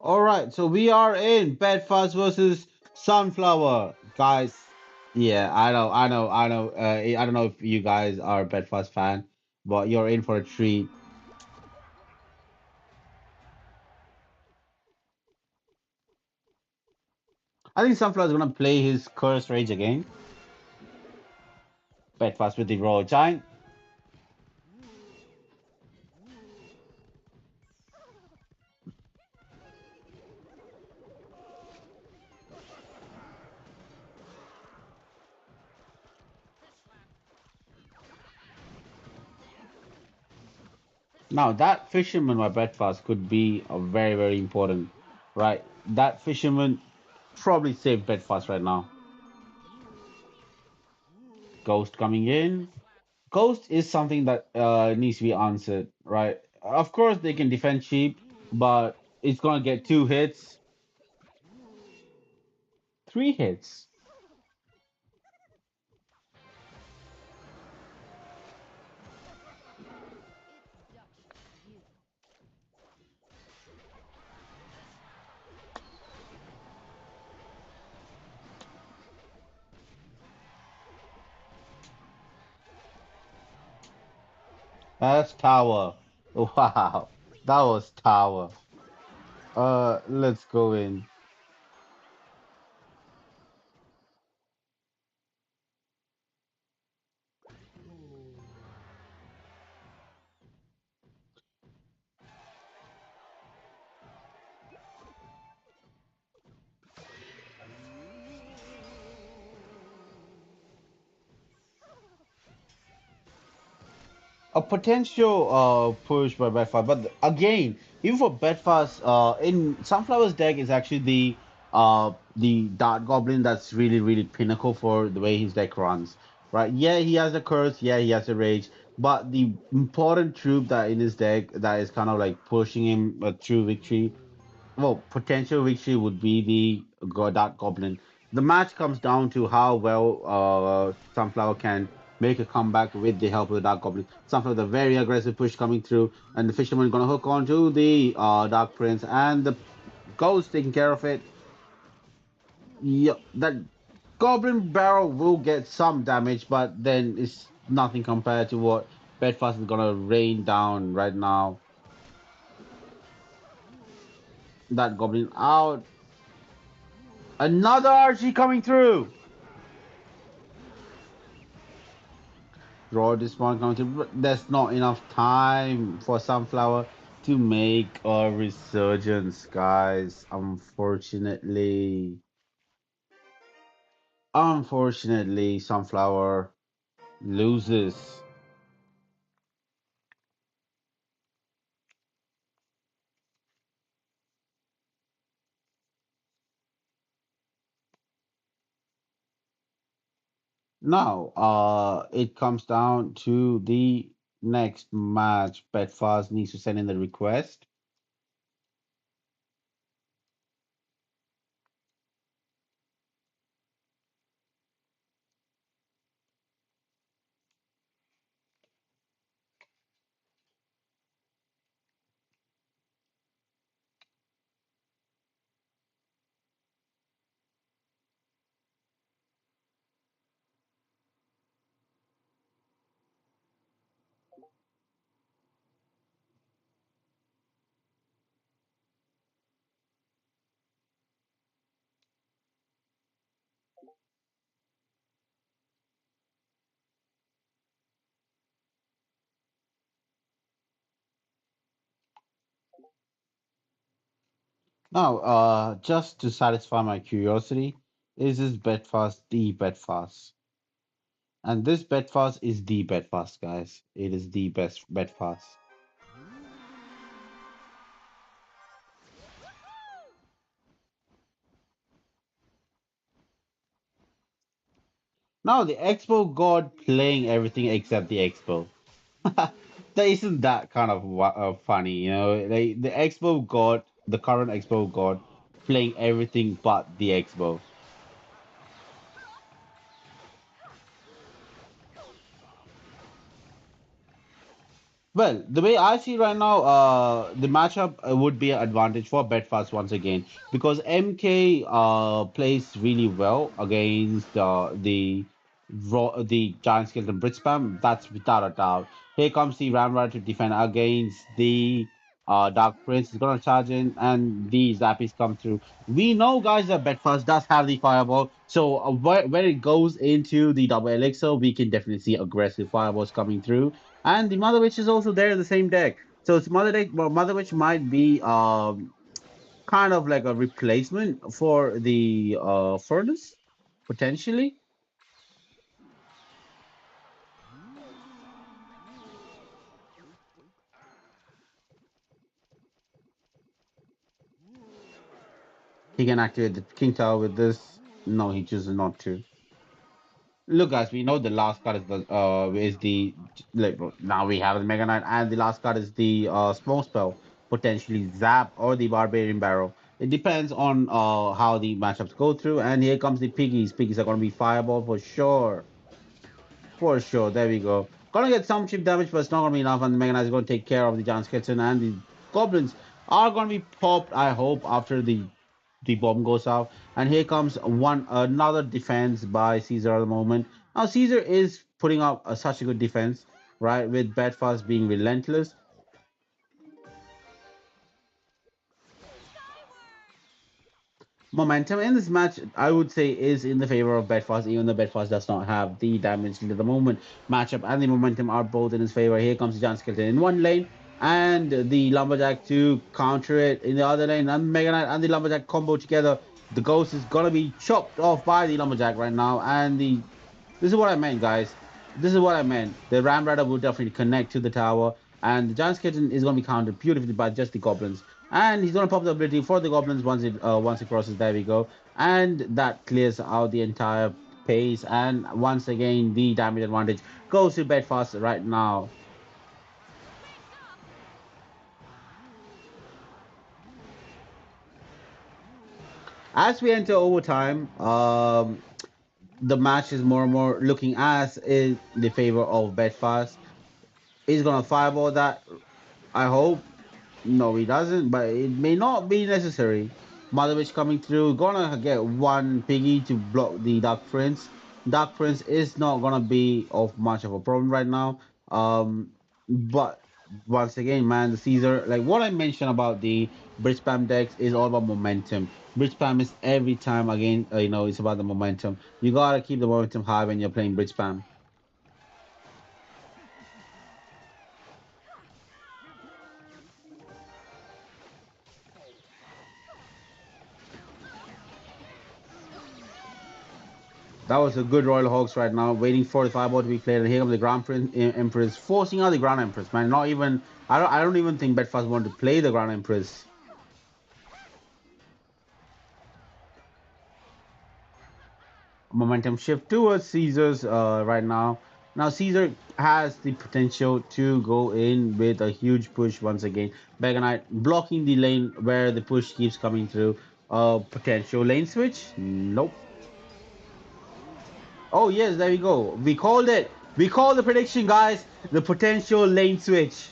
A: All right, so we are in Bedfast versus Sunflower, guys. Yeah, I know. I don't know if you guys are a Bedfast fan, but you're in for a treat. I think Sunflower is gonna play his Curse Rage again. Bedfast with the Royal Giant. Now that fisherman by breakfast could be a very, very important, right? That fisherman probably saved breakfast right now. Ghost coming in. Ghost is something that needs to be answered, right? Of course, they can defend cheap, but it's gonna get 2 hits, 3 hits. That's tower. Wow, that was tower. Let's go in. A potential push by Bedfast, but again, even for Bedfast, in Sunflower's deck is actually the Dart Goblin that's really really pinnacle for the way his deck runs. Right? Yeah, he has a curse. Yeah, he has a rage. But the important troop that in his deck that is kind of like pushing him through victory, well, potential victory would be the Dark Goblin. The match comes down to how well Sunflower can make a comeback with the help of the Dark Goblin. Sunflower, the very aggressive push coming through, and the Fisherman gonna hook onto the Dark Prince, and the Ghost taking care of it. Yeah, that Goblin Barrel will get some damage, but then it's nothing compared to what Bedfast is gonna rain down right now. That Goblin out. Another Archie coming through. Draw this one counter, but there's not enough time for Sunflower to make a resurgence, guys. Unfortunately, Sunflower loses. Now, it comes down to the next match. Bedfast needs to send in the request. Now, just to satisfy my curiosity, is this Bedfast the Bedfast? And this Bedfast is the Bedfast, guys. It is the best Bedfast. Now the Expo God playing everything except the Expo. That isn't that kind of funny, you know? Like the Expo God, the current Expo God, playing everything but the Expo. Well, the way I see right now, the matchup would be an advantage for Bedfast once again because MK plays really well against the Giant Skeleton Brit Spam. That's without a doubt. Here comes the Ramrod to defend against the Dark Prince. He's gonna charge in, and the Zappies come through. We know, guys, that Bedfast does have the Fireball, so when it goes into the double elixir, we can definitely see aggressive fireballs coming through, and the Mother Witch is also there in the same deck. So it's Mother deck. Well, Mother Witch might be kind of like a replacement for the Furnace, potentially. He can activate the King Tower with this. No, he chooses not to. Look, guys, we know the last card is the like bro, now we have the Mega Knight, and the last card is the Smoke Spell, potentially Zap or the Barbarian Barrel. It depends on how the matchups go through. And here comes the Piggies. Piggies are gonna be Fireball for sure. For sure. There we go. Gonna get some chip damage, but it's not gonna be enough. And the Mega Knight is gonna take care of the Giant Skeleton, and the Goblins are gonna be popped, I hope, after the bomb goes off. And here comes one another defense by Caesar at the moment. Now Caesar is putting up such a good defense, right? With Bedfast being relentless. Momentum in this match, I would say, is in the favor of Bedfast, even though Bedfast does not have the damage deal at the moment. Matchup and the momentum are both in his favor. Here comes John Skeleton in one lane, and the Lumberjack to counter it in the other lane. And Mega Knight and the Lumberjack combo together. The Ghost is gonna be chopped off by the Lumberjack right now, and the this is what I meant, guys. This is what I meant. The Ram Rider will definitely connect to the tower, and the Giant Skeleton is going to be countered beautifully by just the goblins. And he's going to pop the ability for the goblins once it crosses. There we go, and that clears out the entire pace. And once again, the damage advantage goes to Bedfast right now. As we enter overtime, the match is more and more looking as in the favor of Bedfast. He's gonna fireball that. I hope. No, he doesn't, but it may not be necessary. Motherwitch coming through, gonna get one piggy to block the Dark Prince. Dark Prince is not gonna be of much of a problem right now. But once again, man, the Caesar, like what I mentioned about the Bridge Spam decks is all about momentum. Bridge Spam is every time again, it's about the momentum. You gotta keep the momentum high when you're playing Bridge Spam. That was a good Royal Hawks right now, waiting for the fireball to be played. And here comes the Grand Prince, Empress, forcing out the Grand Empress. Man, not even. I don't even think Bedfast wanted to play the Grand Empress. Momentum shift towards Caesar's right now. Now Caesar has the potential to go in with a huge push once again. Mega Knight blocking the lane where the push keeps coming through. Potential lane switch? Nope. Oh yes, there we go. We called it. We called the prediction, guys. The potential lane switch.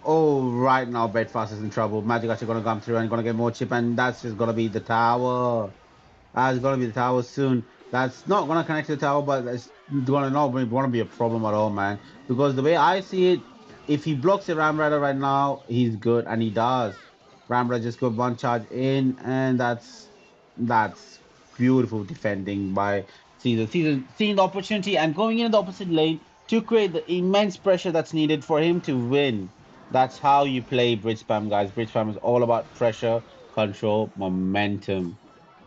A: Oh, right now Bedfast is in trouble. Magic Archer gonna come through and gonna get more chip, and that's just gonna be the tower. That's gonna be the tower soon. That's not gonna connect to the tower, but that's gonna be a problem at all, man. Because the way I see it, if he blocks the Ram Rider right now, he's good, and he does. Ram Rider just got one charge in, and that's beautiful defending by Caesar. Caesar seeing the opportunity and going in the opposite lane to create the immense pressure that's needed for him to win. That's how you play Bridge Spam, guys. Bridge Spam is all about pressure, control, momentum,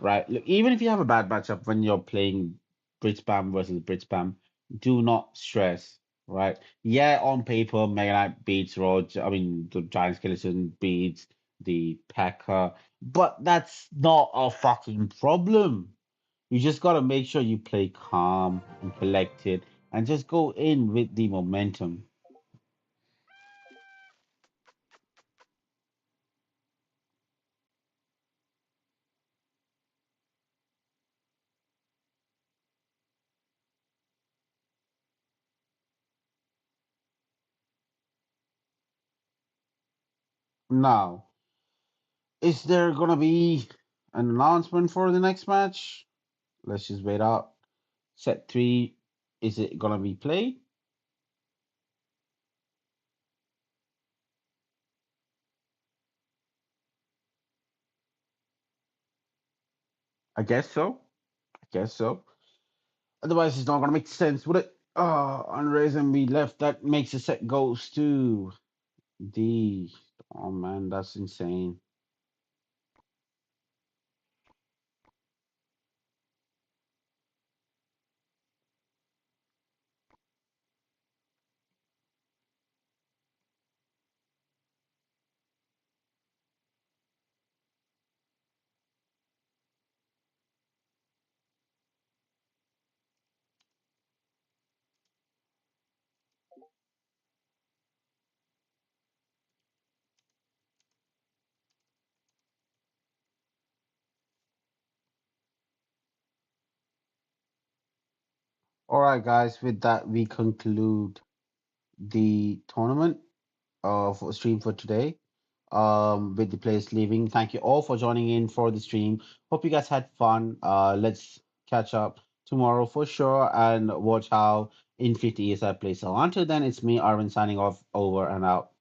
A: right? Look, even if you have a bad matchup when you're playing Bridge Spam versus Bridge Spam, do not stress, right? Yeah, on paper, Mega Knight beats Rog. I mean, the Giant Skeleton beats the Packer, but that's not a fucking problem. You just gotta make sure you play calm and collected and just go in with the momentum. Now, is there gonna be an announcement for the next match? Let's just wait out. Set three, is it gonna be played? I guess so. I guess so. Otherwise, it's not gonna make sense, would it? On reason we left, that makes the set goes to D. Oh man, that's insane. All right, guys. With that, we conclude the tournament for stream for today. With the players leaving. Thank you all for joining in for the stream. Hope you guys had fun. Let's catch up tomorrow for sure and watch how Infinity is at play. So until then, it's me, Arvin, signing off. Over and out.